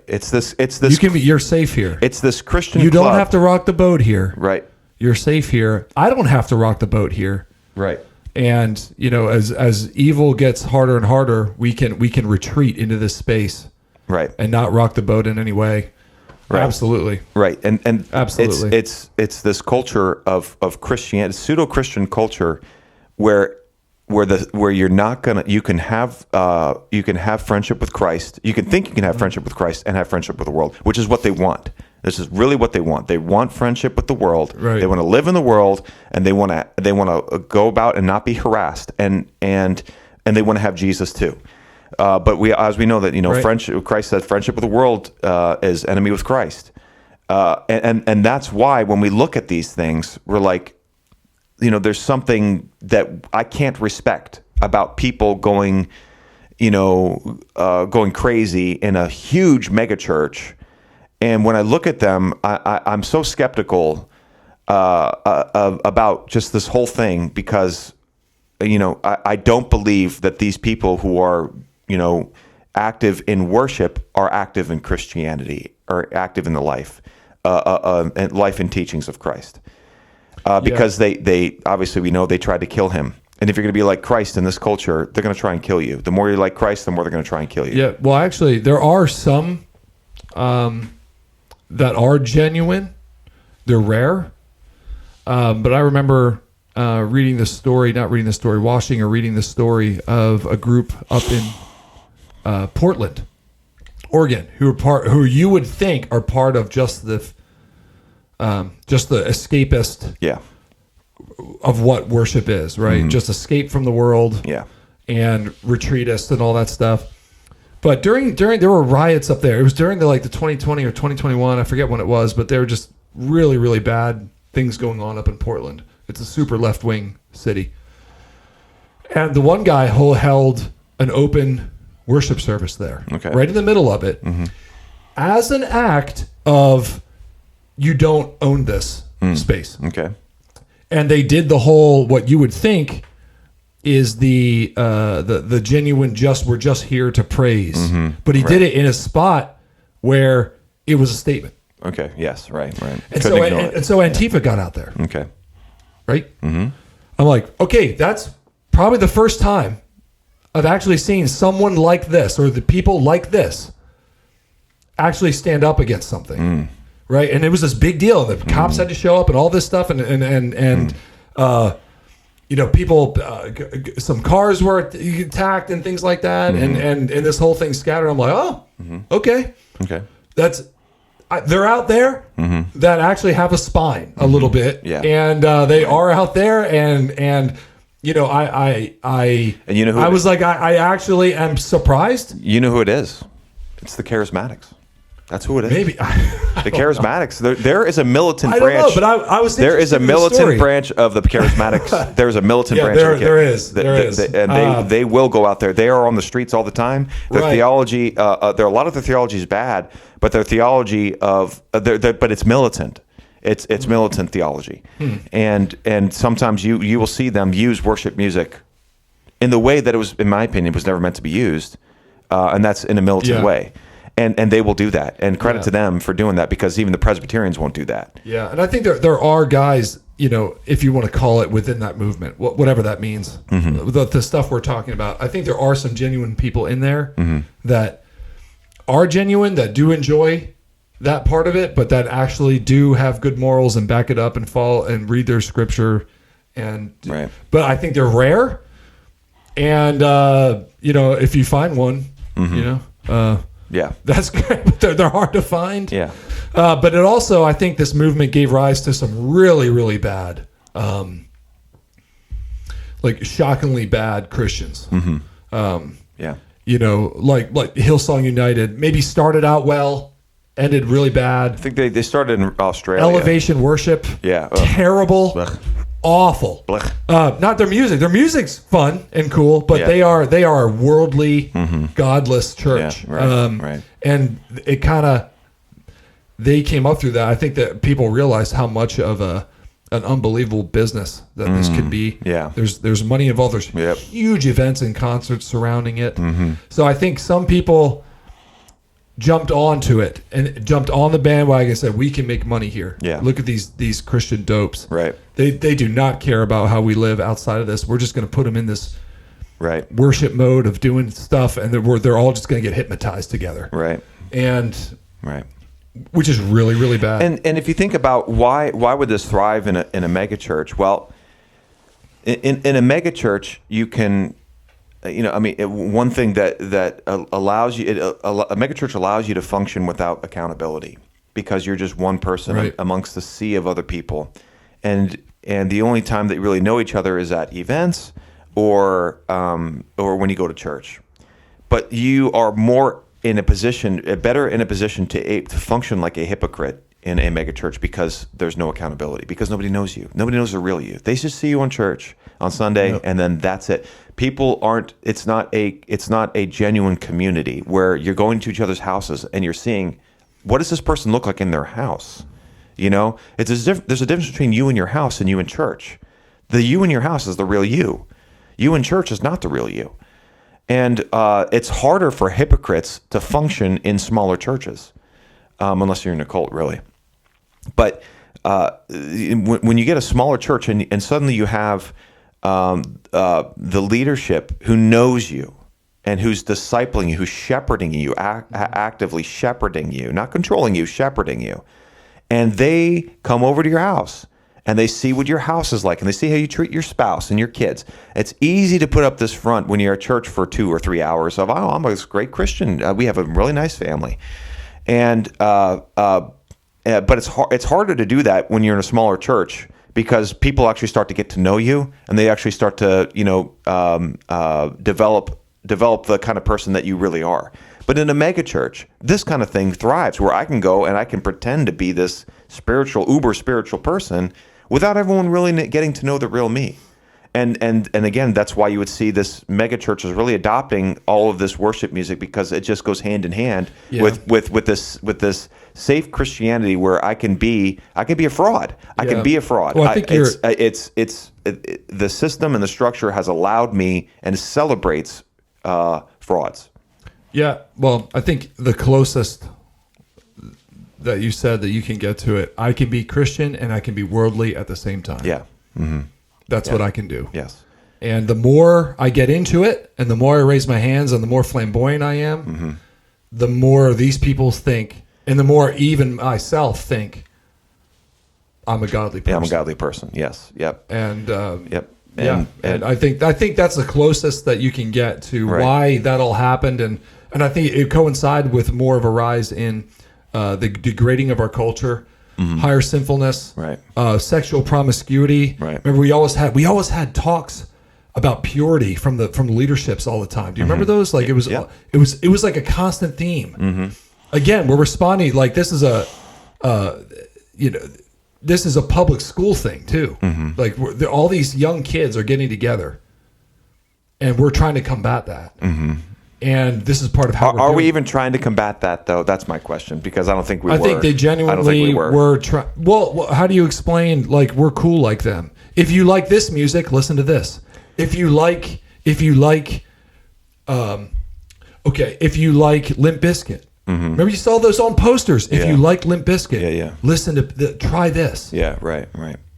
It's this. You're safe here. It's this Christian. You don't have to rock the boat here. Right. You're safe here. I don't have to rock the boat here. Right. And as evil gets harder and harder, we can retreat into this space, right, and not rock the boat in any way. Right. Absolutely, right, and absolutely, it's this culture of Christianity, pseudo-Christian culture, where you're not gonna you can have friendship with Christ. You can think you can have friendship with Christ and have friendship with the world, which is what they want. This is really what they want. They want friendship with the world. Right. They want to live in the world, and they want to go about and not be harassed, and they want to have Jesus too. But as we know that friendship. Christ said friendship with the world is enemy with Christ, and that's why when we look at these things, we're like, there's something that I can't respect about people going crazy in a huge mega church. And when I look at them, I'm so skeptical about just this whole thing, because I don't believe that these people who are active in worship are active in Christianity or active in the life and teachings of Christ, because they obviously, we know they tried to kill him. And if you're going to be like Christ in this culture, they're going to try and kill you. The more you're like Christ, the more they're going to try and kill you. Yeah. Well, actually, there are some that are genuine. They're rare. But I remember reading the story of a group up in Portland, Oregon, who you would think are part of just the escapist of what worship is, right? Mm-hmm. Just escape from the world, and retreatist and all that stuff. But during there were riots up there. It was during the 2020 or 2021, I forget when it was, but there were just really, really bad things going on up in Portland. It's a super left-wing city. And the one guy who held an open worship service there, right in the middle of it, as an act of you don't own this space. Okay. And they did the whole, what you would think is the genuine we're just here to praise. But he did it in a spot where it was a statement. Okay. Yes. Right. And so Antifa got out there. Okay. Right? I'm like, okay, that's probably the first time I've actually seen someone like this, or the people like this, actually stand up against something. Right? And it was this big deal. The cops had to show up and all this stuff, and people, some cars were attacked and things like that, and this whole thing scattered. I'm like, oh, okay. They're out there that actually have a spine a little bit, and they are out there, and you know, I was like, I actually am surprised. You know who it is? It's the charismatics. That's who it is. Maybe the charismatics. There is a militant branch. I don't know, but I was. There is a militant branch of the charismatics. There's a militant branch. There is. And they will go out there. They are on the streets all the time. Their theology. There are a lot of their theology is bad, but their theology but it's militant. It's militant theology, and sometimes you will see them use worship music in the way that it was, in my opinion, was never meant to be used, and that's in a militant way. And they will do that. And credit to them for doing that, because even the Presbyterians won't do that. Yeah, and I think there are guys, you know, if you want to call it within that movement, whatever that means, the stuff we're talking about, I think there are some genuine people in there that are genuine, that do enjoy that part of it, but that actually do have good morals and back it up and follow and read their scripture. But I think they're rare. And, if you find one, that's great, but they're hard to find. Yeah. But it also, I think this movement gave rise to some really, really bad, like shockingly bad Christians. Yeah. You know, like Hillsong United maybe started out well, ended really bad. I think they started in Australia. Elevation Worship. Yeah. Terrible. Blech. Awful. Blech. Not their music. Their music's fun and cool, but they are a worldly, godless church. Yeah, right. And it kind of, they came up through that. I think that people realized how much of an unbelievable business that this could be. Yeah. There's money involved. There's huge events and concerts surrounding it. So I think some people jumped onto it and jumped on the bandwagon and said, we can make money here. Yeah. Look at these Christian dopes. Right. They do not care about how we live outside of this. We're just going to put them in this worship mode of doing stuff, and they're all just going to get hypnotized together. Right. And which is really, really bad. And if you think about why would this thrive in a mega church? Well, in a mega church, you can, one thing that allows you, a mega church allows you to function without accountability, because you're just one person amongst the sea of other people, and the only time that you really know each other is at events or when you go to church. But you are better in a position to function like a hypocrite in a mega church, because there's no accountability, because nobody knows you. Nobody knows the real you. They just see you on church on Sunday, and then that's it. People aren't. It's not a genuine community where you're going to each other's houses and you're seeing, what does this person look like in their house? You know, there's a difference between you and your house and you in church. The you in your house is the real you. You in church is not the real you. And it's harder for hypocrites to function in smaller churches, unless you're in a cult, really. But when you get a smaller church and suddenly you have the leadership who knows you and who's discipling you, who's shepherding you, actively shepherding you, not controlling you, shepherding you, and they come over to your house and they see what your house is like, and they see how you treat your spouse and your kids. It's easy to put up this front when you're at church for 2 or 3 hours of, I'm a great Christian. We have a really nice family. But it's harder to do that when you're in a smaller church, because people actually start to get to know you, and they actually start to develop the kind of person that you really are. But in a mega church, this kind of thing thrives, where I can go and I can pretend to be this uber spiritual person without everyone really getting to know the real me. And again, that's why you would see this mega church is really adopting all of this worship music, because it just goes hand in hand with this safe Christianity where I can be a fraud. I can be a fraud. Well, I think the system and the structure has allowed me and celebrates frauds. Yeah. Well, I think the closest that you said that you can get to it, I can be Christian and I can be worldly at the same time. Yeah. Mm-hmm. That's what I can do. Yes. And the more I get into it, and the more I raise my hands, and the more flamboyant I am, the more these people think, and the more even myself think, I'm a godly person. Yeah, I'm a godly person. Yes. Yep. And yep. And I think that's the closest that you can get to why that all happened, and I think it coincided with more of a rise in the degrading of our culture. Higher sinfulness, sexual promiscuity. Right. Remember, we always had talks about purity from the leaderships all the time. Do you remember those? Like it was like a constant theme. Again, we're responding like this is this is a public school thing too. Like all these young kids are getting together, and we're trying to combat that. And this is part of how are we even trying to combat that, though? That's my question, because I don't think we were. I think they genuinely were trying. Well, how do you explain, like, we're cool like them? If you like this music, listen to this. If you like Limp Bizkit. Remember you saw those on posters. If you like Limp Bizkit, listen to try this. Yeah, right.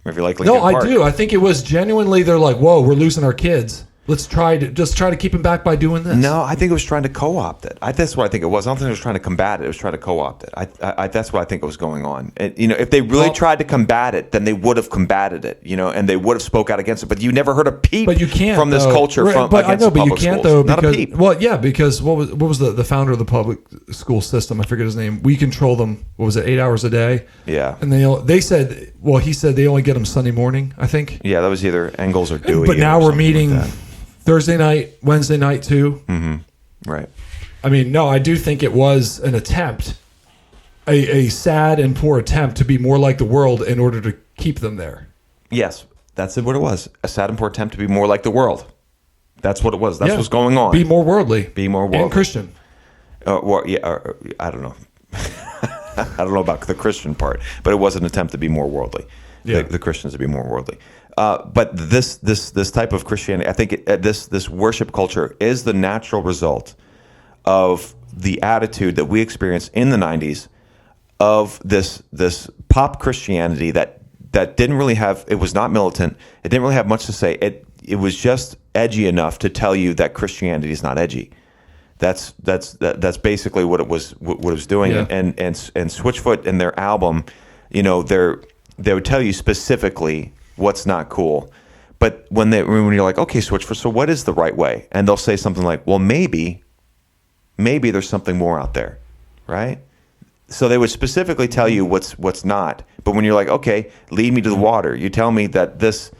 If you like Linkin Park. I do. I think it was genuinely, they're like, whoa, we're losing our kids. Let's try to keep him back by doing this. No, I think it was trying to co-opt it. That's what I think it was. I don't think it was trying to combat it. It was trying to co-opt it. That's what I think was going on. And, if they really tried to combat it, then they would have combated it. And they would have spoke out against it. But you never heard a peep from this culture from against the public schools. Though, not because, a peep. Well, yeah, because what was the founder of the public school system? I forget his name. We control them. What was it? 8 hours a day. Yeah. And he said they only get them Sunday morning, I think. Yeah, that was either Engels or Dewey. But now we're meeting Thursday night, Wednesday night too. Right. I mean, no, I do think it was an attempt, a sad and poor attempt to be more like the world in order to keep them there. Yes, that's what it was. A sad and poor attempt to be more like the world. That's what it was. That's what's going on. Be more worldly. And Christian. I don't know. I don't know about the Christian part, but it was an attempt to be more worldly. Yeah. The Christians to be more worldly. But this type of Christianity, I think this worship culture is the natural result of the attitude that we experienced in the 90s of this pop Christianity that didn't really have, it was not militant, it didn't really have much to say. It was just edgy enough to tell you that Christianity is not edgy. That's basically what it was doing. Yeah. And Switchfoot in their album, they would tell you specifically what's not cool. But when you're like, okay, Switchfoot, so what is the right way? And they'll say something like, well, maybe there's something more out there, right? So they would specifically tell you what's not. But when you're like, okay, lead me to the water. You tell me that this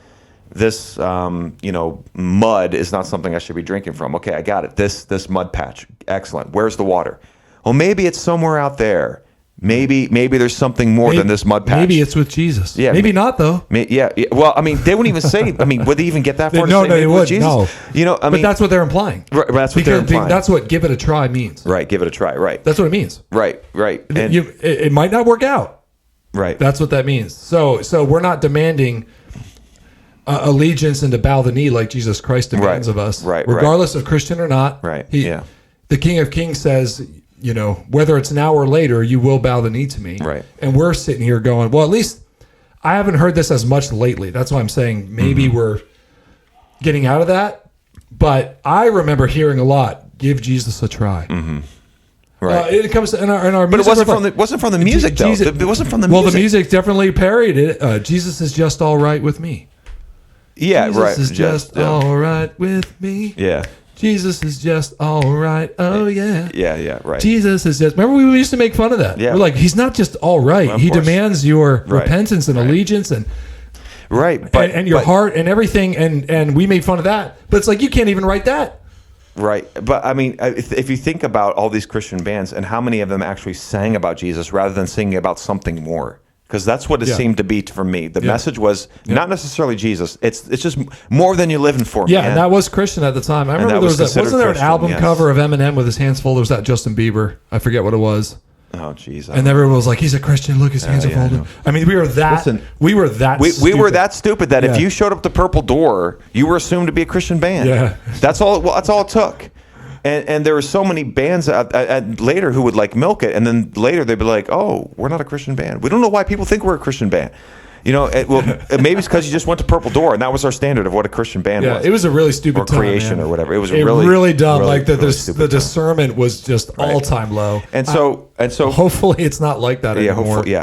mud is not something I should be drinking from. Okay, I got it. This mud patch, excellent. Where's the water? Well, maybe it's somewhere out there. Maybe there's something more than this mud patch. Maybe it's with Jesus. Yeah, maybe not though. Yeah. Well, I mean, they wouldn't even say. I mean, would they even get that far? No, they would. Jesus? No. But that's what they're implying. Right, that's what they're implying. That's what "give it a try" means. Right. Give it a try. Right. That's what it means. Right. And it might not work out. Right. That's what that means. So we're not demanding allegiance and to bow the knee like Jesus Christ demands of us. Right. Regardless of Christian or not. Right. The King of Kings says, whether it's now or later, you will bow the knee to me. Right. And we're sitting here going, well, at least I haven't heard this as much lately. That's why I'm saying maybe we're getting out of that. But I remember hearing a lot, give Jesus a try. Right. It comes in our but music. It wasn't from the music, though. It wasn't from the music. Well, the music definitely parried it. Jesus is just all right with me. Yeah, Jesus right. is just all right with me. Yeah. Jesus is just all right. Oh, yeah. Yeah, right. Jesus is just... Remember, we used to make fun of that. Yeah. We're like, he's not just all right. Well, he demands your repentance and allegiance and your heart and everything. And we made fun of that. But it's like, you can't even write that. Right. But, I mean, if you think about all these Christian bands and how many of them actually sang about Jesus rather than singing about something more, Because that's what it Yeah. seemed to be for me. The Yeah. message was not necessarily Jesus. It's just more than you're living for. Yeah, man. and that was Christian at the time. I remember that there was was that, wasn't there an considered album Christian, cover of Eminem with his hands folded? Was that Justin Bieber? I forget what it was. Oh, jeez. And everyone was like, "He's a Christian. Look, his hands are yeah, I folded." know. I mean, we were that. Listen, we were that. We were that stupid that if Yeah. you showed up to Purple Door, you were assumed to be a Christian band. Yeah. That's all. Well, that's all it took. And there were so many bands later who would like milk it, and then later they'd be like, "Oh, we're not a Christian band. We don't know why people think we're a Christian band." You know, maybe it's because you just went to Purple Door, and that was our standard of what a Christian band Yeah, was. it was a really stupid or time, creation man. or whatever. It was Really dumb. really, like the really stupid the time. discernment was just all time low. And so Hopefully, it's not like that yeah, anymore. hopefully,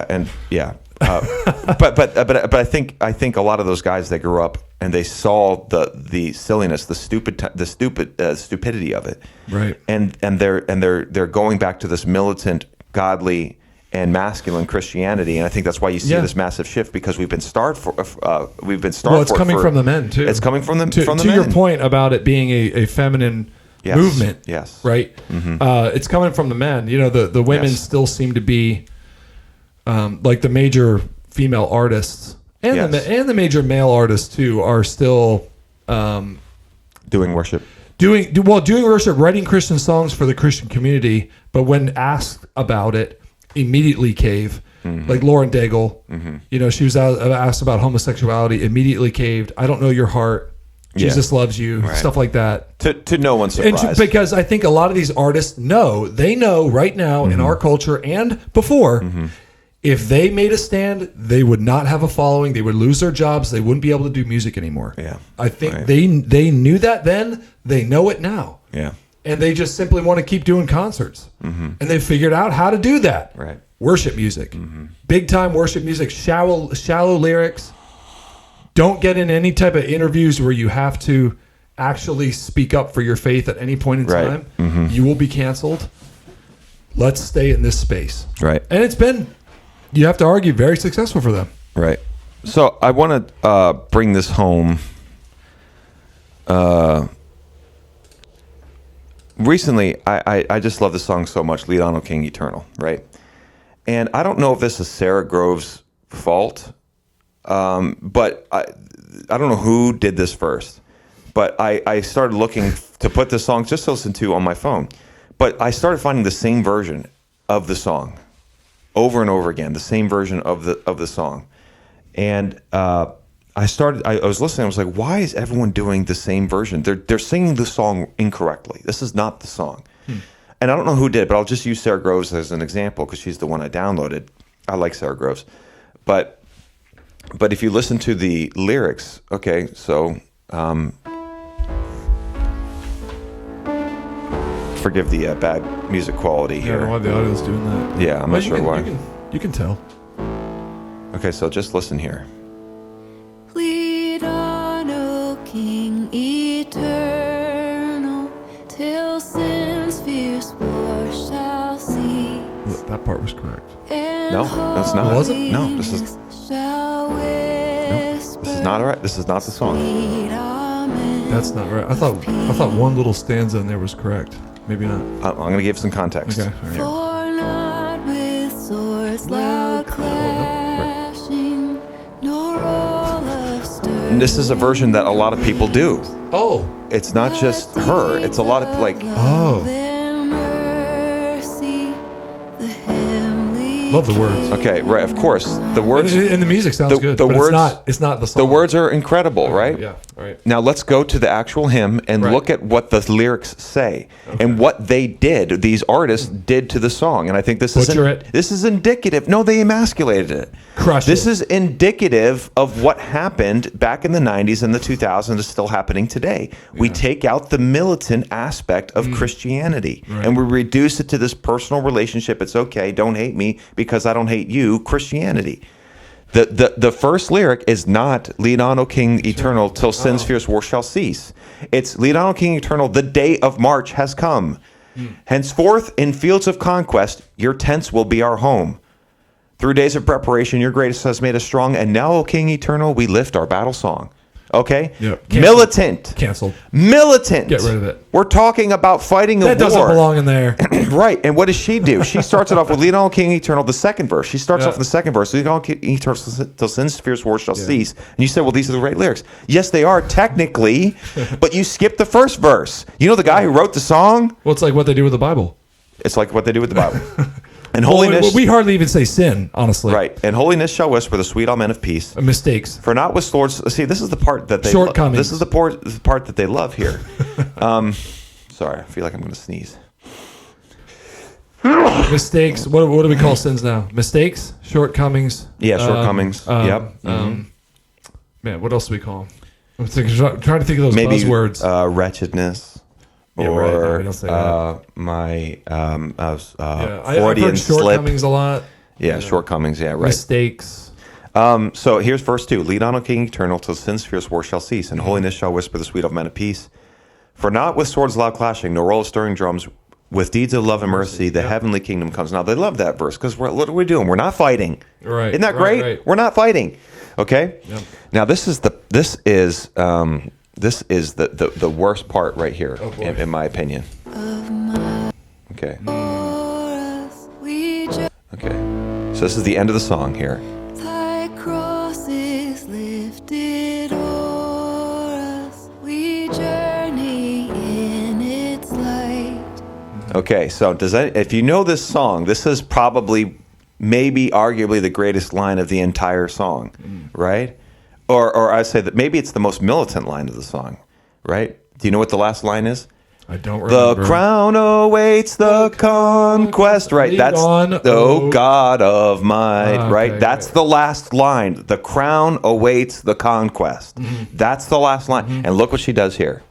but I think a lot of those guys that grew up and they saw the silliness, the stupidity of it, Right. And they're going back to this militant, godly, and masculine Christianity, and I think that's why you see this massive shift because we've been starved for. Well, it's coming from the men too. It's coming from the men. To your point about it being a feminine movement, yes, right? Mm-hmm. It's coming from the men. You know, the women still seem to be like the major female artists and the major male artists too are still doing worship. Doing worship, writing Christian songs for the Christian community, but when asked about it, immediately cave. Mm-hmm. Like Lauren Daigle, you know, she was asked about homosexuality, immediately caved. I don't know your heart. Jesus loves you. Right. Stuff like that. To no one's surprise. And because I think a lot of these artists know right now in our culture and before, if they made a stand, they would not have a following. They would lose their jobs. They wouldn't be able to do music anymore. Yeah, I think they knew that then. They know it now. Yeah. And they just simply want to keep doing concerts. And they figured out how to do that. Right. Worship music. Big time worship music. Shallow lyrics. Don't get in any type of interviews where you have to actually speak up for your faith at any point in time. You will be canceled. Let's stay in this space. Right. And it's been, you have to argue, very successful for them. Right. So I want to bring this home. Recently, I just love this song so much, Lead On, O King Eternal, right? And I don't know if this is Sarah Grove's fault, but I don't know who did this first. But I started looking to put this song just to listen to on my phone. But I started finding the same version of the song over and over again, the same version of the song. And I was listening. I was like, why is everyone doing the same version? They're singing the song incorrectly. This is not the song. And I don't know who did, but I'll just use Sarah Groves as an example because she's the one I downloaded. I like Sarah Groves. But if you listen to the lyrics, okay, so forgive the bad music quality here. I don't know why the audio's doing that. Yeah, I'm not sure why. You can tell. Okay, so just listen here. Lead on, O King eternal, till sin's fierce war shall cease. That part was correct. No, that's not. Was it? No, this is not right. This is not the song. That's not right. I thought one little stanza in there was correct. Maybe not. I'm going to give some context. Okay. Here. For not with swords loud clashing, nor roll of stir. And this is a version that a lot of people do. Oh. It's not just her. It's a lot of like. Oh. Love the words. Okay, right. Of course, the words and the music sounds good. The but words. It's not the song. The words are incredible, right? Yeah. All right. Now let's go to the actual hymn and look at what the lyrics say and what they did. These artists did to the song, and I think this is indicative. No, they emasculated it. This is indicative of what happened back in the 90s and the 2000s is still happening today. Yeah. We take out the militant aspect of Christianity and we reduce it to this personal relationship. It's okay, don't hate me because I don't hate you, Christianity. The first lyric is not lead on, O King eternal, till sin's fierce war shall cease. It's lead on, O King eternal, the day of March has come. Henceforth, in fields of conquest, your tents will be our home. Through days of preparation, your grace has made us strong, and now, O King eternal, we lift our battle song. Okay? Yep. Militant. Canceled. Militant. Get rid of it. We're talking about fighting a war. That doesn't belong in there. Right. And what does she do? She starts it off with lead on, King Eternal, the second verse. She starts off in the second verse. Lead on, King Eternal, till sin's fierce war shall cease. And you say, well, these are the right lyrics. Yes, they are technically, but you skip the first verse. You know the guy who wrote the song? Well, it's like what they do with the Bible. It's like what they do with the Bible. And holiness. We hardly even say sin, honestly. Right. And holiness shall whisper the sweet amen of peace. Mistakes. For not with swords. See, this is the part that they Shortcomings. This is the part that they love here. Sorry, I feel like I'm going to sneeze. Mistakes. What do we call sins now? Mistakes, shortcomings. Yeah, shortcomings. Yep. Man, what else do we call them? I'm trying to think of those Maybe buzzwords. Wretchedness. Yeah, Or right. No, we don't say that. my I've Freudian heard slip. shortcomings a lot. Yeah, shortcomings. Yeah, right. Mistakes. So here's verse 2. Lead on, O King Eternal, till sin's fierce war shall cease, and holiness shall whisper the sweet amen of peace. For not with swords loud clashing, nor roll of stirring drums, with deeds of love and mercy, the heavenly kingdom comes. Now, they love that verse, because what are we doing? We're not fighting. Right. Isn't that great? Right. We're not fighting. Okay? Yep. Now, this is the worst part right here, in my opinion. Okay. Okay. So this is the end of the song here. Thy cross is lifted o'er us. We journey in its light. Okay, so if you know this song, this is probably, maybe, arguably the greatest line of the entire song, right? Or I say that maybe it's the most militant line of the song, right? Do you know what the last line is? I don't remember. The crown awaits the conquest, right? That's O God of might, right? That's the last line. The crown awaits the conquest. That's the last line. And look what she does here.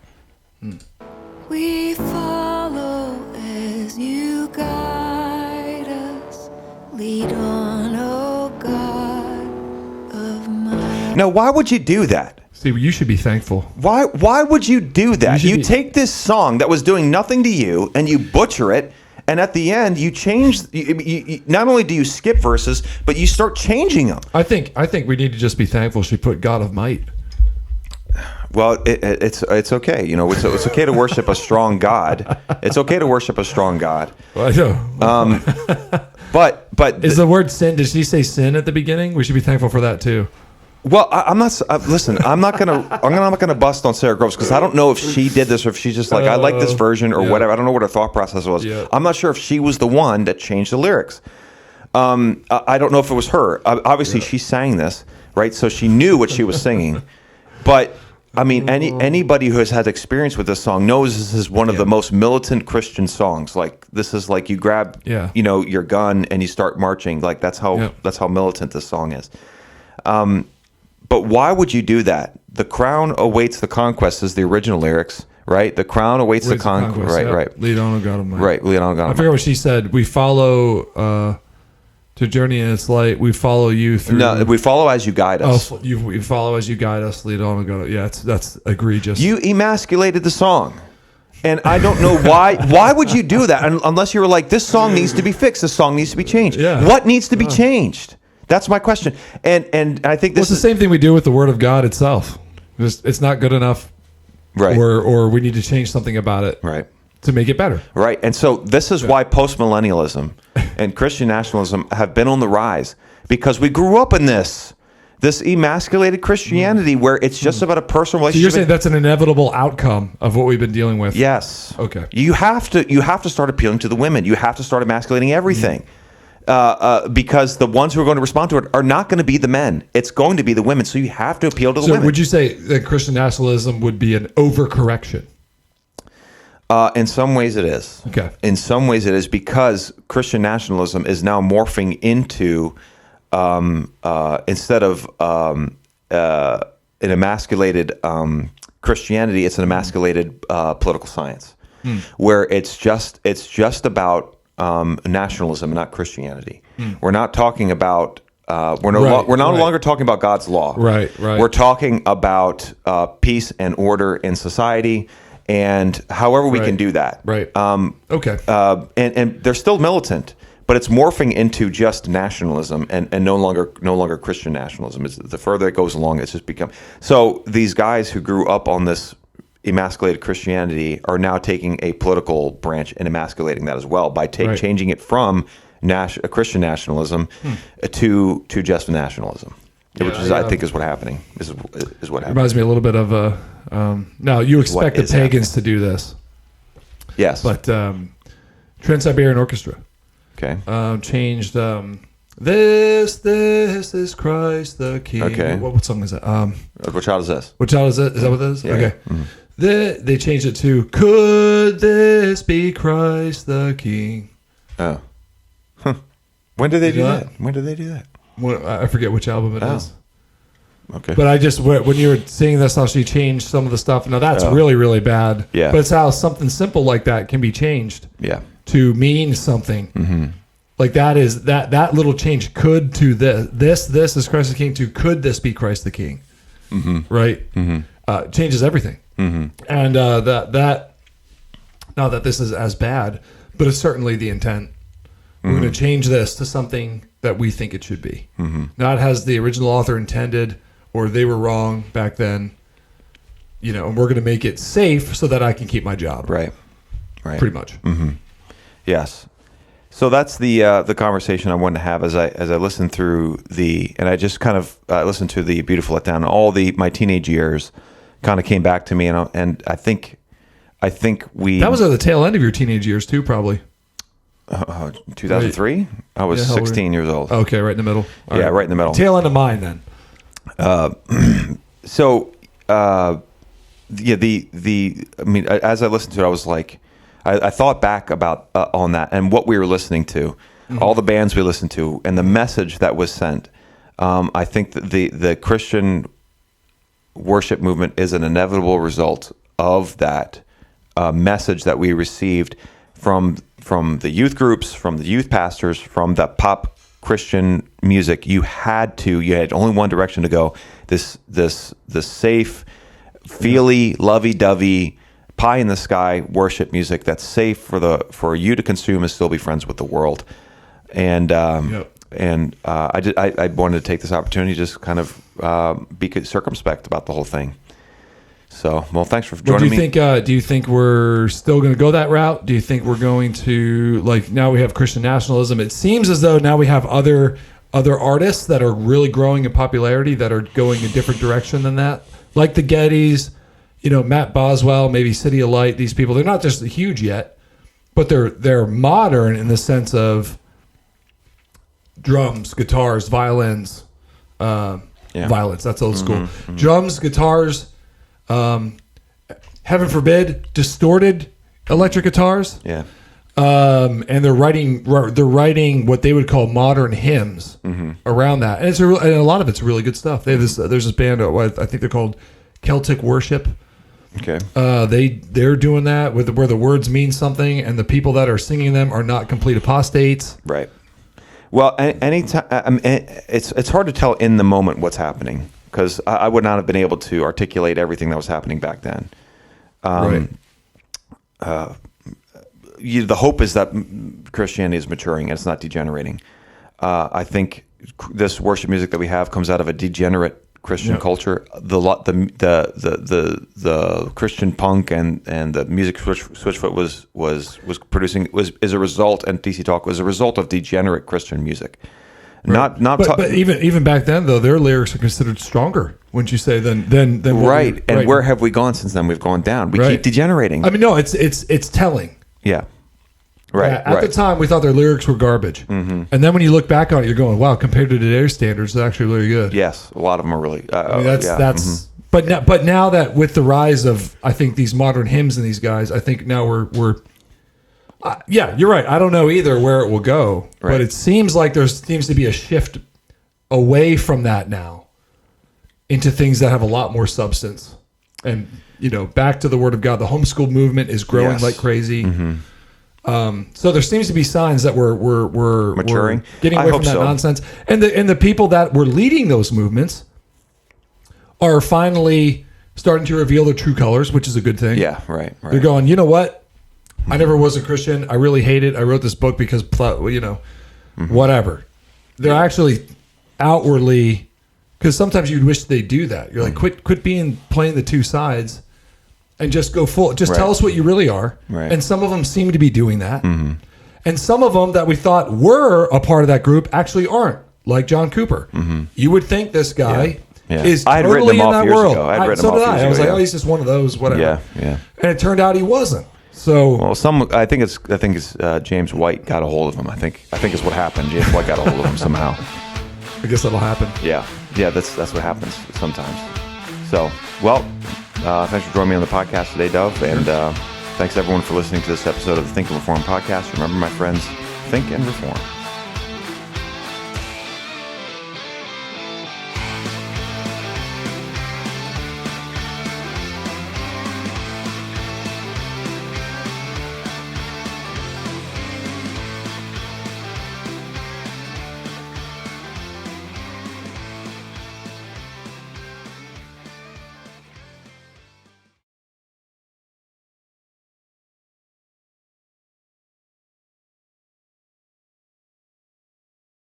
We follow as you guide us. Lead on, O God of might. Now, why would you do that? See, you should be thankful. Why would you do that? You be- take this song that was doing nothing to you and you butcher it, and at the end you change. You, not only do you skip verses, but you start changing them. I think we need to just be thankful she put God of might. Well, it's okay. You know, it's okay to worship a strong God. It's okay to worship a strong God. Well, I know. But Is the word sin? Did she say sin at the beginning? We should be thankful for that too. Well, I'm not. Listen, I'm not gonna bust on Sarah Groves, because I don't know if she did this or if she's just like, I like this version or whatever. I don't know what her thought process was. Yeah. I'm not sure if she was the one that changed the lyrics. I don't know if it was her. Obviously, she sang this, right? So she knew what she was singing. But I mean, anybody who has had experience with this song knows this is one of the most militant Christian songs. Like, this is like you grab, your gun and you start marching. Like, that's how militant this song is. But why would you do that? The crown awaits the conquest is the original lyrics, right? The crown awaits the conquest. Right, yep. right. Lead on, O God of might. Right, lead on, O God of might. I forget what she said. We follow to journey in its light. We follow you through. No, we follow as you guide us. Oh, we follow as you guide us. Lead on, O God. Yeah, that's egregious. You emasculated the song. And I don't know why. Why would you do that? Unless you were like, this song needs to be fixed. This song needs to be changed. Yeah. What needs to be changed? That's my question. And I think this is the same thing we do with the Word of God itself. It's not good enough, right? Or we need to change something about it, right, to make it better, right? And so this is why postmillennialism and Christian nationalism have been on the rise, because we grew up in this emasculated Christianity where it's just about a personal relationship. So you're saying that's an inevitable outcome of what we've been dealing with? Yes. Okay. You have to start appealing to the women. You have to start emasculating everything. Because the ones who are going to respond to it are not going to be the men. It's going to be the women. So you have to appeal to the women. So would you say that Christian nationalism would be an overcorrection? In some ways it is. Okay. In some ways it is, because Christian nationalism is now morphing into, instead of an emasculated Christianity, it's an emasculated political science, where it's just about nationalism, not Christianity. We're not talking about. We're no longer talking about God's law. Right. We're talking about peace and order in society, and however we can do that. Right. Okay. And they're still militant, but it's morphing into just nationalism and no longer Christian nationalism. The further it goes along, it's just become. So these guys who grew up on this emasculated Christianity are now taking a political branch and emasculating that as well by changing it from Christian nationalism to just nationalism, which is I think is what's happening. Is what happened. Reminds me a little bit of now you expect the pagans to do this. Yes, but Trans-Siberian Orchestra changed this is Christ the King. Okay, what song is that? What child is this? What child is it? Is that what it is? Yeah. Okay. Mm-hmm. They changed it to Could This Be Christ the King? Oh. Huh. When did they do that? When did they do that? I forget which album it is. Okay. But I just, when you were seeing this, how she changed some of the stuff. Now that's really, really bad. Yeah. But it's how something simple like that can be changed. Yeah. To mean something. Mm-hmm. Like that is that little change could to this is Christ the King to could this be Christ the King? Mm-hmm. Right. Mm-hmm. Changes everything. Mm-hmm. And that not that this is as bad, but it's certainly the intent. We're going to change this to something that we think it should be. Mm-hmm. Not as the original author intended, or they were wrong back then. And we're going to make it safe so that I can keep my job. Right. Pretty much. Mm-hmm. Yes. So that's the conversation I wanted to have as I listened through and I just kind of listened to the Beautiful Letdown. All my teenage years kind of came back to me, and I think we that was at the tail end of your teenage years too, probably. 2003. I was 16 years old. Okay, right in the middle. All right. Right in the middle. Tail end of mine then. I mean, as I listened to it, I was like, I thought back about on that and what we were listening to, all the bands we listened to, and the message that was sent. I think that the Christian worship movement is an inevitable result of that message that we received from the youth groups, from the youth pastors, from the pop Christian music. You had only one direction to go. This safe, feely, lovey-dovey, pie in the sky worship music that's safe for you to consume and still be friends with the world. And I wanted to take this opportunity to just kind of be circumspect about the whole thing. So, well, thanks for joining me. Do you think we're still going to go that route? Do you think we're going to, now we have Christian nationalism? It seems as though now we have other artists that are really growing in popularity that are going a different direction than that, like the Gettys, Matt Boswell, maybe City of Light. These people, they're not just huge yet, but they're modern in the sense of drums, guitars, violins, violins. That's old school. Mm-hmm. Drums, guitars. Heaven forbid, distorted electric guitars. Yeah. And they're writing what they would call modern hymns around that, and and a lot of it's really good stuff. They have there's this band, I think they're called Celtic Worship. Okay. They're doing that where the words mean something, and the people that are singing them are not complete apostates. Right. Well, anytime it's hard to tell in the moment what's happening, because I would not have been able to articulate everything that was happening back then. Right. The hope is that Christianity is maturing and it's not degenerating. I think this worship music that we have comes out of a degenerate Christian culture. The Christian punk and the music Switchfoot was producing is a result, and DC Talk was a result of degenerate Christian music. Right. But even back then though, their lyrics are considered stronger, wouldn't you say, than right? And where have we gone since then? We've gone down. We keep degenerating. I mean, no, it's telling. Yeah. Right. At the time, we thought their lyrics were garbage, and then when you look back on it, you're going, "Wow!" Compared to today's standards, it's actually really good. Yes, a lot of them are really. That's. Mm-hmm. But now that with the rise of, I think, these modern hymns and these guys, I think now we're. Yeah, you're right. I don't know either where it will go, but it seems like there seems to be a shift away from that now into things that have a lot more substance, and back to the Word of God. The homeschool movement is growing like crazy. Mm-hmm. So there seems to be signs that we're maturing, we're getting away from that nonsense, and the people that were leading those movements are finally starting to reveal their true colors, which is a good thing. Yeah, right. They're going, you know what? I never was a Christian. I really hate it. I wrote this book because whatever. They're actually outwardly, because sometimes you'd wish they'd do that. You're like, quit playing the two sides and just go full. Just tell us what you really are. Right. And some of them seem to be doing that. And some of them that we thought were a part of that group actually aren't, like John Cooper. You would think this guy is I had written totally him in off that years world. ago. I had written So him off did I. years I was ago, like, oh, he's just one of those, whatever. Yeah. And it turned out he wasn't. So Well, I think it's James White got a hold of him. I think is what happened. James White got a hold of him somehow. I guess that'll happen. Yeah. That's what happens sometimes. So, well, thanks for joining me on the podcast today, Duvv, and thanks everyone for listening to this episode of the Think and Reform podcast. Remember, my friends, think and reform.